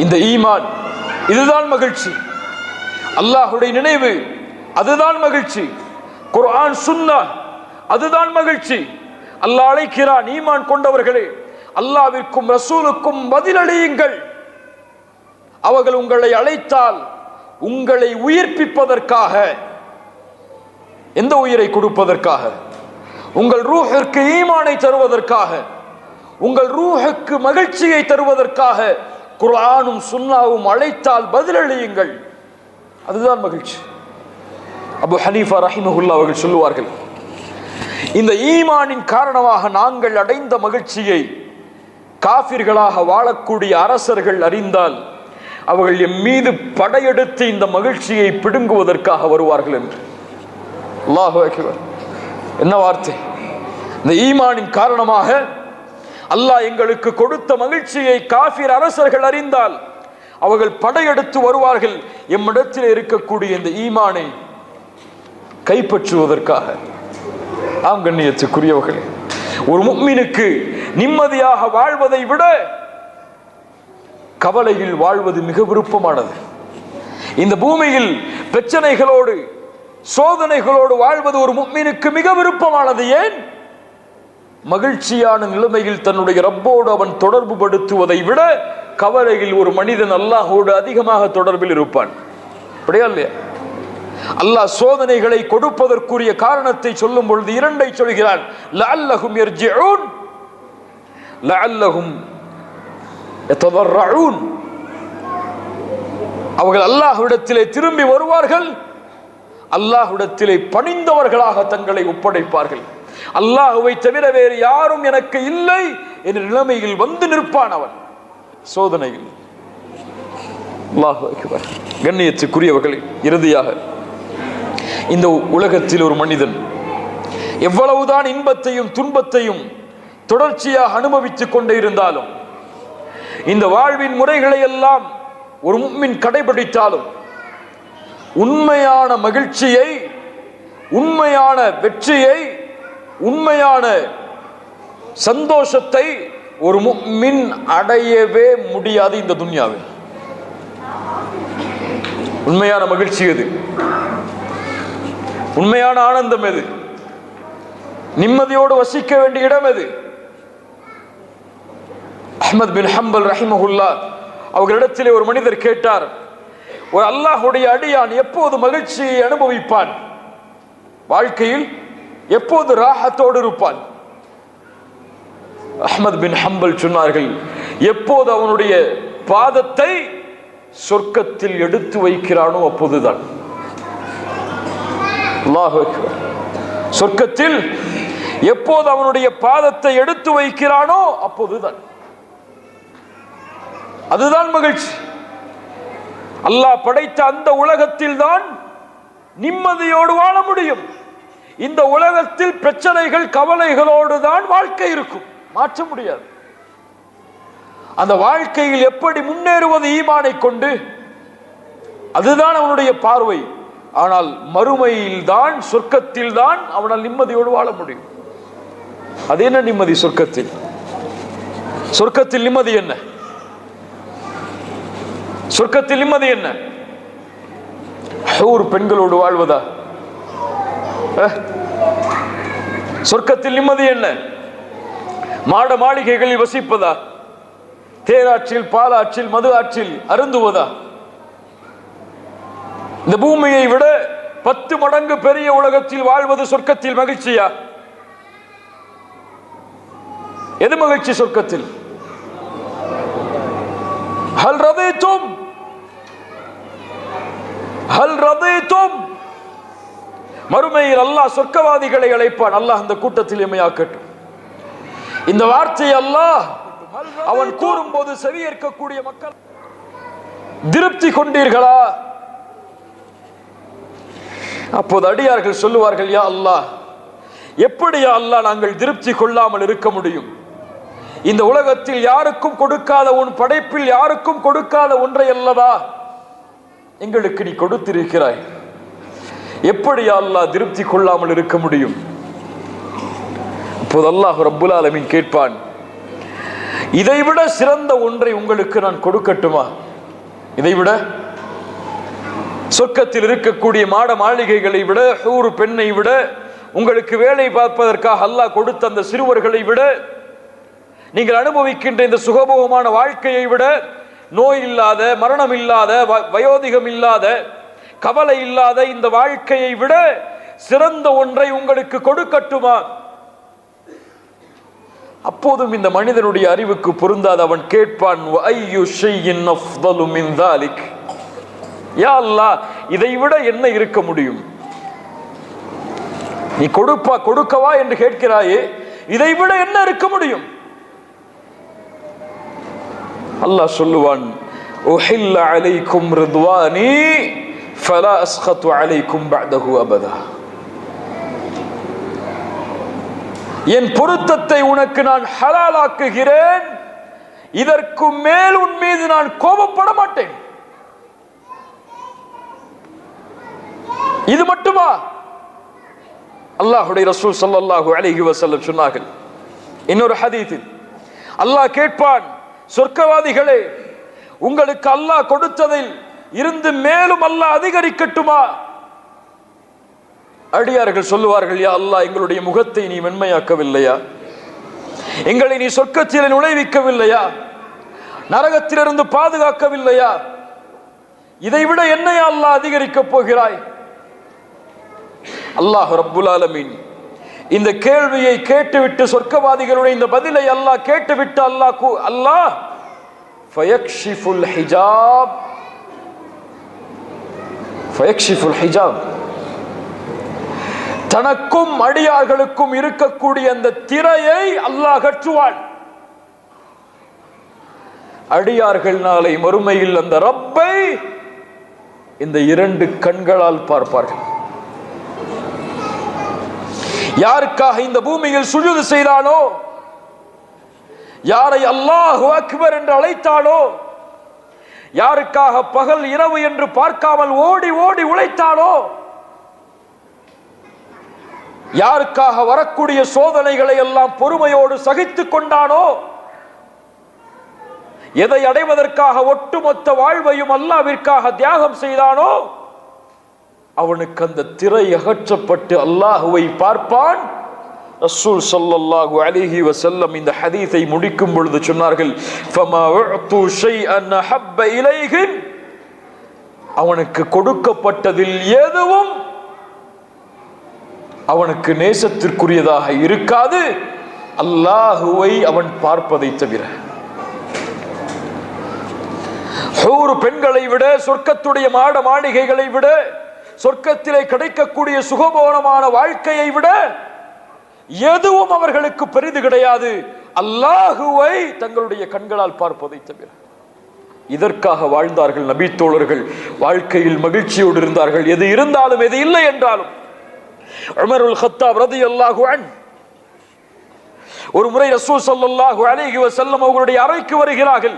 இந்த ஈமான் இதுதான் மகிழ்ச்சி. அல்லாஹுடைய நினைவு அதுதான் மகிழ்ச்சி. குர்ஆன் சுன்னah அதுதான் மகிழ்ச்சி. அல்லாஹ் அழைக்கிறான், ஈமான் கொண்டவர்களே, அல்லாஹ்விற்கும் ரசூலுக்கும் பதிலளியுங்கள். அவர்கள் உங்களை அழைத்தால் உங்களை உயிர்ப்பிப்பதற்காக. எந்த உயிரை கொடுப்பதற்காக? உங்கள் ரூஹிற்கு ஈமானை தருவதற்காக, உங்கள் ரூஹுக்கு மகிழ்ச்சியை தருவதற்காக குர்ஆனும் சுன்னாவும் அழைத்தால் பதிலளியுங்கள். அதுதான் மகிழ்ச்சி. அபு ஹனீஃபா ரஹிமஹுல்லாஹ் அவர்கள் சொல்லுவார்கள், இந்த ஈமானின் காரணமாக நாங்கள் அடைந்த மகிழ்ச்சியை காஃபிர்களாக வாழக்கூடிய அரசர்கள் அறிந்தால் அவர்கள் எம் மீது படையெடுத்து இந்த மகிழ்ச்சியை பிடுங்குவதற்காக வருவார்கள் என்று. அல்லாஹு அக்பர். என்ன வார்த்தை! இந்த ஈமானின் காரணமாக அல்லாஹ் எங்களுக்கு கொடுத்த மகிழ்ச்சியை காஃபிர் அரசர்கள் அறிந்தால் அவர்கள் படையெடுத்து வருவார்கள் எம்மிடத்தில் இருக்கக்கூடிய இந்த ஈமானை கைப்பற்றுவதற்காக. ஆம் கண்ணியத்துக்குரியவர்களே, ஒரு முஃமினுக்கு நிம்மதியாக வாழ்வதை விட கவலையில் வாழ்வது மிக விருப்பமானது. இந்த பூமியில் பிரச்சனைகளோடு சோதனைகளோடு வாழ்வது ஒரு முஃமினுக்கு மிக விருப்பமானது. ஏன்? மகிழ்ச்சியான நிலைமையில் தன்னுடைய ரப்போடு அவன் தொடர்பு படுத்துவதை விட கவலையில் ஒரு மனிதன் அல்லாஹோடு அதிகமாக தொடர்பில் இருப்பான். அப்படியா இல்லையா? அல்லாஹ் சோதனைகளை கொடுப்பதற்குரிய காரணத்தை சொல்லும் பொழுது இரண்டை சொல்கிறான். லஅல்லஹும் யர்ஜிஊன், லஅல்லஹும் யததர்ரஊன். அவர்கள் அல்லாஹ்விடத்திலே திரும்பி வருவார்கள், அல்லாஹ்விடத்திலே பணிந்தவர்களாக தங்களை ஒப்படைப்பார்கள். அல்லாஹ்வை தவிர வேறு யாரும் எனக்கு இல்லை என்ற நிலைமையில் வந்து நிற்பான் அவன் சோதனையில். அல்லாஹு அக்பர். கண்ணியத்துக்குரியவர்களே, இறுதியாக இந்த உலகத்தில் ஒரு மனிதன் எவ்வளவுதான் இன்பத்தையும் துன்பத்தையும் தொடர்ச்சியாக அனுபவித்துக் கொண்டே இருந்தாலும், இந்த வாழ்வின் முறைகளை எல்லாம் ஒரு முஃமின் கடைபிடித்தாலும், உண்மையான மகிழ்ச்சியை, உண்மையான வெற்றியை, உண்மையான சந்தோஷத்தை ஒரு முஃமின் அடையவே முடியாது இந்த துன்யாவில். உண்மையான மகிழ்ச்சி எது? உண்மையான ஆனந்தம் எது? நிம்மதியோடு வசிக்க வேண்டிய இடம் எது? அஹ்மத் பின் ஹம்பல் ரஹிமஹுல்லா அவர்களிடத்திலே ஒரு மனிதர் கேட்டார், ஒரு அல்லாஹ்வுடைய அடியான் எப்போது மகிழ்ச்சியை அனுபவிப்பான்? வாழ்க்கையில் எப்போது ராஹத்தோடு இருப்பான்? அஹ்மத் பின் ஹம்பல் சொன்னார்கள், எப்போது அவனுடைய பாதத்தை சொர்க்கத்தில் எடுத்து வைக்கிறானோ அப்போதுதான். அல்லாஹ் அக்பர். சொர்க்கத்தில் எப்போது அவனுடைய பாதத்தை எடுத்து வைக்கிறானோ அப்போதுதான். அதுதான் மகிழ்ச்சி. அல்லாஹ் படைத்த அந்த உலகத்தில் தான் நிம்மதியோடு வாழ முடியும். இந்த உலகத்தில் பிரச்சனைகள் கவலைகளோடு தான் வாழ்க்கை இருக்கும், மாற்ற முடியாது. அந்த வாழ்க்கையில் எப்படி முன்னேறுவது ஈமானை கொண்டு, அதுதான் அவனுடைய பார்வை. ஆனால் மறுமையில் தான், சொர்க்கத்தில் தான் அவனால் நிம்மதியோடு வாழ முடியும். அது என்ன நிம்மதி? சொர்க்கத்தில் சொர்க்கத்தில் நிம்மதி என்ன? சொர்க்கத்தில் நிம்மதி என்ன? ஹூர் பெண்களோடு வாழ்வதா? சொர்க்கத்தில் நிம்மதி என்ன? மாட மாளிகைகளில் வசிப்பதா? தேராற்றில், பாலாற்றில், மது ஆற்றில் அருந்துவதா? இந்த பூமியை விட 10 மடங்கு பெரிய உலகத்தில் வாழ்வது சொர்க்கத்தில் மகிழ்ச்சியா? எது மகிழ்ச்சி சொர்க்கத்தில்? ஹல் ரதீதும் ஹல் ரதீதும். மறுமையில் அல்லாஹ் சொர்க்கவாதிகளை அழைப்பான். அல்லாஹ் அந்த கூட்டத்தில் எம்மையாக்கட்டும். இந்த வார்த்தை அல்லாஹ் அவன் கூறும்போது செவியேற்கக்கூடிய மக்கள், திருப்தி கொண்டீர்களா? அப்போது அடியார்கள் சொல்லுவார்கள், யா அல்லாஹ், எப்படி யா அல்லாஹ் நாங்கள் திருப்தி கொள்ளாமல் இருக்க முடியும்? இந்த உலகத்தில் யாருக்கும் கொடுக்காத, உன் படைப்பில் யாருக்கும் கொடுக்காத ஒன்றை அல்லவா எங்களுக்கு நீ கொடுத்திருக்கிறாய். எப்படி யா அல்லாஹ் திருப்தி கொள்ளாமல் இருக்க முடியும்? அப்போது அல்லாஹ் ரப்புல் ஆலமீன் கேட்பான், இதைவிட சிறந்த ஒன்றை உங்களுக்கு நான் கொடுக்கட்டுமா? இதைவிட, சொர்க்கத்தில் இருக்கக்கூடிய மாட மாளிகைகளை விட, ஹூர் பெண்ணை விட, உங்களுக்கு வேலை பார்ப்பதற்காக அல்லாஹ் கொடுத்த அந்த சிறுவர்களை விட, நீங்கள் அனுபவிக்கின்ற இந்த சுகபோகமான வாழ்க்கையை விட, நோய் இல்லாத, மரணம் இல்லாத, வயோதிகம் இல்லாத, கவலை இல்லாத இந்த வாழ்க்கையை விட சிறந்த ஒன்றை உங்களுக்கு கொடுக்கட்டுமா? அப்போதும் இந்த மனிதனுடைய அறிவுக்கு பொருந்தாத அவன் கேட்பான், வஅய்யு ஷைஇன் அஃதலு மின் ذلك. யா அல்லாஹ், இதை விட என்ன இருக்க முடியும்? நீ கொடுக்கவா என்று கேட்கிறாயே, இதை விட என்ன இருக்க முடியும்? அல்லாஹ் சொல்லுவான், உஹில்ல அலைக்கும் ரித்வானி ஃபலா அஸ்கது அலைக்கும் பஅதஹு அபதா. என் பொருத்தத்தை உனக்கு நான் ஹலாலாக்குகிறேன், இதற்கு மேல் உன் மீது நான் கோபப்பட மாட்டேன். இது மட்டுமா? அல்லாஹ்வுடைய ரசூல் ஸல்லல்லாஹு அலைஹி வஸல்லம் சொன்னார்கள் இன்னொரு ஹதீஸில், அல்லாஹ் கேட்பான், சொர்க்கவாதிகளே, உங்களுக்கு அல்லாஹ் கொடுத்ததில் இருந்து மேலும் அல்லாஹ் அதிகரிக்கட்டுமா? அடியார்கள் சொல்லுவார்கள், யா அல்லாஹ், எங்களுடைய முகத்தை நீ மென்மையாக்கவில்லையா? எங்களை நீ சொர்க்கத்தில் நுழைவிக்கவில்லையா? நரகத்திலிருந்து பாதுகாக்கவில்லையா? இதைவிட என்னையா அல்லாஹ் அதிகரிக்கப் போகிறாய்? அல்லாஹ் ரப்புல் ஆலமீன் இந்த கேள்வியை கேட்டுவிட்டு, சொர்க்கவாதிகளுடைய இந்த பதிலை அல்லாஹ் கேட்டுவிட்டு, அல்லாஹ் ஃபயக்ஷிஃபுல் ஹிஜாப், ஃபயக்ஷிஃபுல் ஹிஜாப், தனக்கும் அடியார்களுக்கும் இருக்கக்கூடிய அந்த திரையை அல்லாஹ் அகற்றுவான். அடியார்கள் நாளை மறுமையில் அந்த ரப்பை இந்த 2 கண்களால் பார்ப்பார்கள். யாருக்காக இந்த பூமியில் சுஜூது செய்தானோ, யாரை அல்லாஹு அக்பர் என்று அழைத்தானோ, யாருக்காக பகல் இரவு என்று பார்க்காமல் ஓடி ஓடி உழைத்தானோ, யாருக்காக வரக்கூடிய சோதனைகளை எல்லாம் பொறுமையோடு சகித்துக் கொண்டானோ, எதை அடைவதற்காக ஒட்டுமொத்த வாழ்வையும் அல்லாஹ்விற்காக தியாகம் செய்தானோ, அவனுக்கு அந்த திரை அகற்றப்பட்டு அல்லாஹுவை பார்ப்பான். ரசூல் ஸல்லல்லாஹு அலைஹி வஸல்லம் இந்த ஹதீஸை முடிக்கும் பொழுது சொன்னார்கள், ஃபமா உஅது ஷைஅன் ஹப்ப இலைஹிம், அவனுக்கு கொடுக்கப்பட்டதில் எதுவும் அவனுக்கு நேசத்திற்குரியதாக இருக்காது அல்லாஹுவை அவன் பார்ப்பதை தவிர. ஹூர் பெண்களை விட, சொர்க்கத்துடைய மாட மாளிகைகளை விட, சொர்க்கத்திலே கிடைக்கக்கூடிய சுகபோகமான வாழ்க்கையை விட எதுவும் அவர்களுக்கு பெரிது கிடையாது அல்லாஹுவை தங்களுடைய கண்களால் பார்ப்பதை தவிர. இதற்காக வாழ்ந்தார்கள் நபி தோழர்கள். வாழ்க்கையில் மகிழ்ச்சியோடு இருந்தார்கள். எது இருந்தாலும் எது இல்லை என்றாலும். உமருல் கத்தாப் ரலியல்லாஹு அன்ஹு ஒரு முறை ரசூல் ஸல்லல்லாஹு அலைஹி வஸல்லம் அவர்களுடைய அறைக்கு வருகிறார்கள்.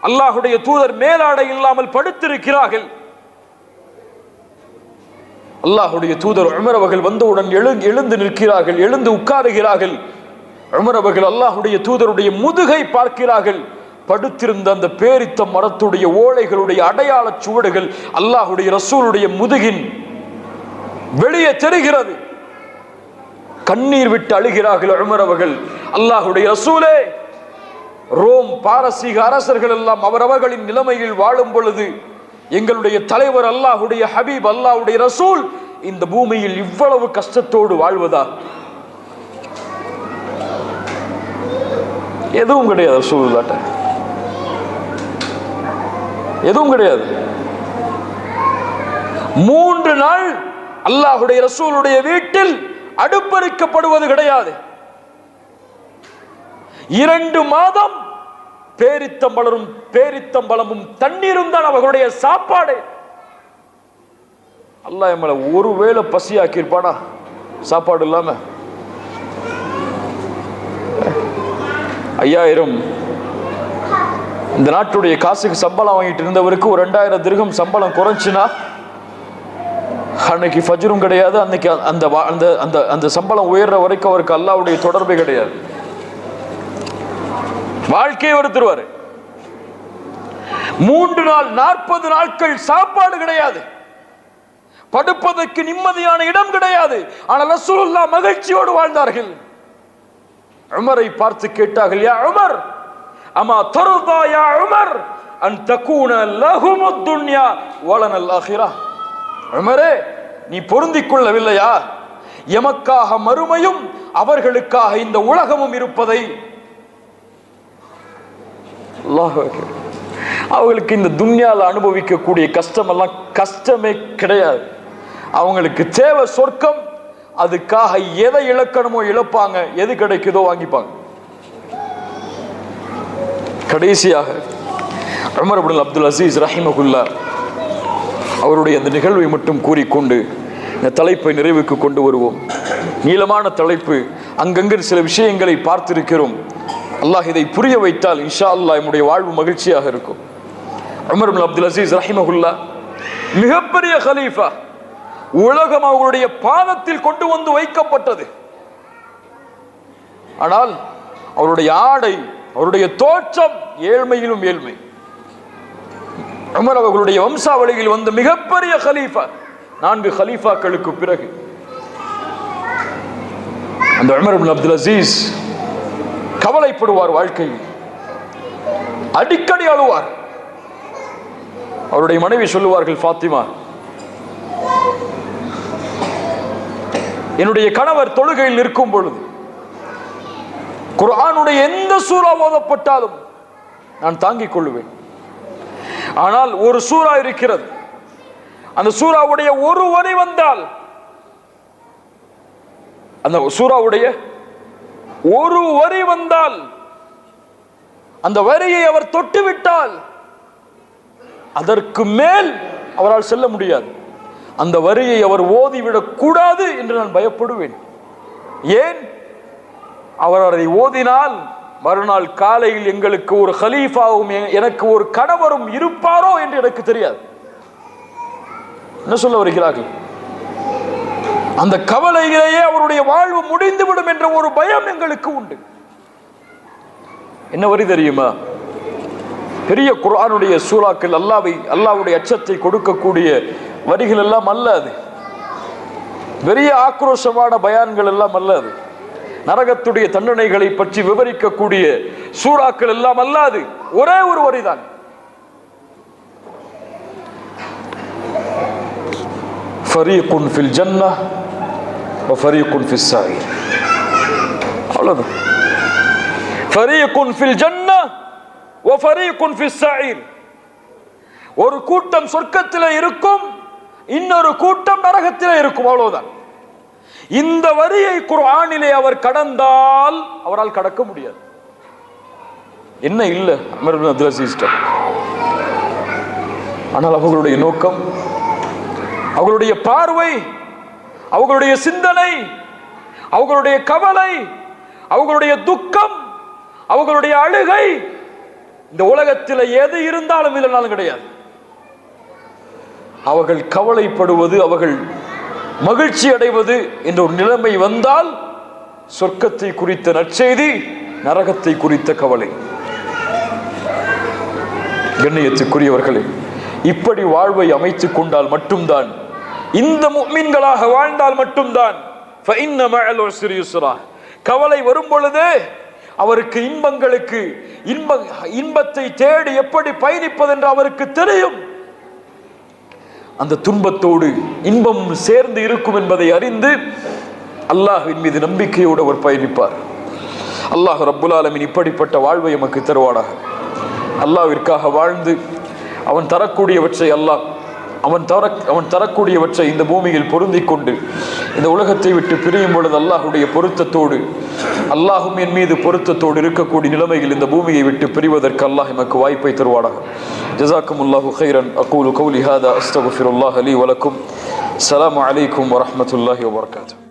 அல்லாஹ்வுடைய தூதர் மேலாடை இல்லாமல் படுத்திருக்கிறார்கள். அல்லாஹ்வுடைய தூதர் உமர் அவர்கள் வந்தவுடன் எழுந்து நிற்கிறார்கள், எழுந்து உட்காருகிறார்கள். உமர் அவர்கள் அல்லாஹ்வுடைய தூதருடைய முதுகை பார்க்கிறார்கள். படுத்திருந்த அந்த பேரித்த மரத்துடைய ஓலைகளுடைய அடையாள சுவடுகள் அல்லாஹ்வுடைய ரசூலுடைய முதுகின் வெளியே தெரிகிறது. கண்ணீர் விட்டு அழுகிறார்கள் உமர் அவர்கள். அல்லாஹ்வுடைய ரசூலே, ரோம் பாரசீக அரசர்கள் எல்லாம் அவரவர்களின் நிலைமையில் வாழும் பொழுது எங்களுடைய தலைவர் அல்லாஹ்வுடைய ஹபீப் அல்லாஹ்வுடைய ரசூல் இந்த பூமியில் இவ்வளவு கஷ்டத்தோடு வாழ்வதா? எதுவும் கிடையாது. ரசூலுல்லாஹ் எதுவும் கிடையாது. 3 நாள் அல்லாஹ்வுடைய ரசூலுடைய வீட்டில் அடுப்பறிக்கப்படுவது கிடையாது. 2 மாதம் பேரித்தம்பழமும் தண்ணீரும் தான் அவர்களுடைய சாப்பாடு. அல்லாஹ் எம்மளை ஒருவேளை பசியாக்கி இருப்பானா சாப்பாடு இல்லாம? 5000 இந்த நாட்டுடைய காசுக்கு சம்பளம் வாங்கிட்டு இருந்தவருக்கு ஒரு 2000 திர்ஹம் சம்பளம் குறைச்சுனா அன்னைக்கு ஃபஜ்ரும் கிடையாது. அன்னைக்கு அந்த சம்பளம் உயர்ற வரைக்கும் அவருக்கு அல்லாஹ்வுடைய தொடர்பே கிடையாது. வாழ்க்கையை வருத்துருவாரு. 3 நாள் 40 நாட்கள் சாப்பாடு கிடையாது. படுப்பதற்கு நிம்மதியான இடம் கிடையாது. ஆனால் ரசூலுல்லாஹ் மகிழ்ச்சியோடு வாழ்ந்தார்கள். உமரை பார்த்து கேட்டார்கள், யா உமர், அமா தர்தா யா உமர் அன் தகூன லஹுமுத் துன்யா வலனல் ஆகிரா. உமரே, நீ பொருந்திக் கொள்ளவில்லையா எமக்காக மறுமையும் அவர்களுக்காக இந்த உலகமும் இருப்பதை? அவங்களுக்கு இந்த துன்யால அனுபவிக்கக்கூடிய கஷ்டம் எல்லாம் கஷ்டமே கிடையாது. அவங்களுக்கு தேவை சொர்க்கம். அதுக்காக எதை இழக்கணுமோ இழப்பாங்க, எது கிடைக்குதோ வாங்கிப்பாங்க. கடைசியாக உமர் இப்னு அப்துல் அசீஸ் ரஹிமஹுல்லாஹ் அவருடைய அந்த நிகழ்வை மட்டும் கூறிக்கொண்டு இந்த தலைப்பை நிறைவுக்கு கொண்டு வருவோம். நீளமான தலைப்பு, அங்கங்கு சில விஷயங்களை பார்த்திருக்கிறோம். அல்லாஹ் இதை புரிய வைத்தால் இன்ஷா அல்லாஹ் நம்முடைய வாழ்வு மகிழ்ச்சியாக இருக்கும். உமர் இப்னு அப்துல் அசீஸ் ரஹிமஹுல்லாஹ் மிகப்பெரிய கலீஃபா. உலகம் அவருடைய பாதத்தில் கொண்டு வந்து வைக்கப்பட்டது. ஆனால் அவருடைய ஆடை, அவருடைய தோற்றம் ஏழ்மையிலும் ஏழ்மை. உமர் அவர்களுடைய வம்சாவளியில் வந்த மிகப்பெரிய கலீஃபா. 4 கலீஃபாக்களுக்கு பிறகு அந்த உமர் இப்னு அப்துல் அசீஸ் கவலைப்படுவார். வாழ்க்கையில் அடிக்கடி அழுவார். அவருடைய மனைவி சொல்லுவார்கள், ஃபாத்திமா, என்னுடைய கணவர் தொழுகையில் நிற்கும் பொழுது குர்ஆனுடைய எந்த சூரா ஓதப்பட்டாலும் நான் தாங்கிக் கொள்ளுவேன். ஆனால் ஒரு சூரா இருக்கிறது, அந்த சூராவுடைய ஒரு வரி வந்தால், அந்த சூராவுடைய ஒரு வரி வந்தால், அந்த வரியை அவர் தொட்டுவிட்டால் அதற்கு மேல் அவரால் செல்ல முடியாது. அந்த வரியை அவர் ஓதிவிடக் கூடாது என்று நான் பயப்படுவேன். ஏன்? அவர் அதை ஓதினால் மறுநாள் காலையில் எங்களுக்கு ஒரு கலீஃபாவும் எனக்கு ஒரு கணவரும் இருப்பாரோ என்று எனக்கு தெரியாது. என்ன சொல்ல வருகிறார்கள்? அந்த கவலையிலேயே அவருடைய வாழ்வு முடிந்துவிடும் என்ற ஒரு பயம் எங்களுக்கு உண்டு. என்ன வரி தெரியுமா? பெரிய குர்ஆனுடைய சூறாக்கள் அல்லாஹ்வுடைய அச்சத்தை கொடுக்கக்கூடிய வரிகள் எல்லாம் அல்ல அது. பெரிய ஆக்ரோஷமான பயான்கள் எல்லாம் அல்ல அது. நரகத்துடைய தண்டனைகளை பற்றி விவரிக்கக்கூடிய சூறாக்கள் எல்லாம் அல்ல அது. ஒரே ஒரு வரிதான். ஃபரீகுன் ஃபில் ஜன்னஹ் வ ஃபரீகுன் ஃபிஸ் ஸாயிர். அவ்வளவுதான். ஃபரீகுன் ஃபில் ஜன்னஹ் வ ஃபரீகுன் ஃபிஸ் ஸாயிர். ஒரு கூட்டம் சொர்க்கத்திலே இருக்கும், இன்னொரு கூட்டம் நரகத்திலே இருக்கும். அவ்வளவுதான். இந்த வரியை குர்ஆனிலே அவர் கடந்தால் அவரால் கடக்க முடியாது. என்ன இல்ல உமர் இப்னு அப்துல் அசீஸ். ஆனால் அவர்களுடைய நோக்கம், அவர்களுடைய பார்வை, அவர்களுடைய சிந்தனை, அவர்களுடைய கவலை, அவர்களுடைய துக்கம், அவர்களுடைய அழுகை இந்த உலகத்தில் எது இருந்தாலும் இல்லைனாலும் கிடையாது. அவர்கள் கவலைப்படுவது, அவர்கள் மகிழ்ச்சி அடைவது என்ற ஒரு நிலைமை வந்தால் சொர்க்கத்தை குறித்த நற்செய்தி, நரகத்தை குறித்த கவலை. கண்ணியத்துக்குரியவர்களே, இப்படி வாழ்வை அமைத்துக் கொண்டால் மட்டும்தான், இந்த முஃமின்களாக வாழ்ந்தால் மட்டும்தான் ஃபஇன்ன மஅல் உஸ்ரி யுஸ்ரா, கவலை வரும் பொழுதே அவருக்கு இன்பத்தை தேடி எப்படி பயணிப்பது என்று அவருக்கு தெரியும். அந்த துன்பத்தோடு இன்பம் சேர்ந்து இருக்கும் என்பதை அறிந்து அல்லாஹ்வின் மீது நம்பிக்கையோடு அவர் பயணிப்பார். அல்லாஹ் ரப்புல் ஆலமீன் இப்படிப்பட்ட வாழ்வை நமக்கு தருவானாக. அல்லாஹ்விற்காக வாழ்ந்து அவன் தரக்கூடியவற்றை அவன் தரக்கூடியவற்றை இந்த பூமியில் பொருந்திக் கொண்டு இந்த உலகத்தை விட்டு பிரியும் பொழுது அல்லாஹுடைய பொருத்தத்தோடு, அல்லாஹும் என் மீது பொருத்தத்தோடு இருக்கக்கூடிய நிலைமையில் இந்த பூமியை விட்டு பிரிவதற்கு அல்லாஹ் எமக்கு வாய்ப்பை தருவானாக. ஜஸாக்குமுல்லாஹு கைரன். அகூலு கௌலி ஹாதா அஸ்தக்ஃபிருல்லாஹ லீ வலக்கும். அஸ்ஸலாமு அலைக்கும் வரஹ்மத்துல்லாஹி வபரகாத்துஹு.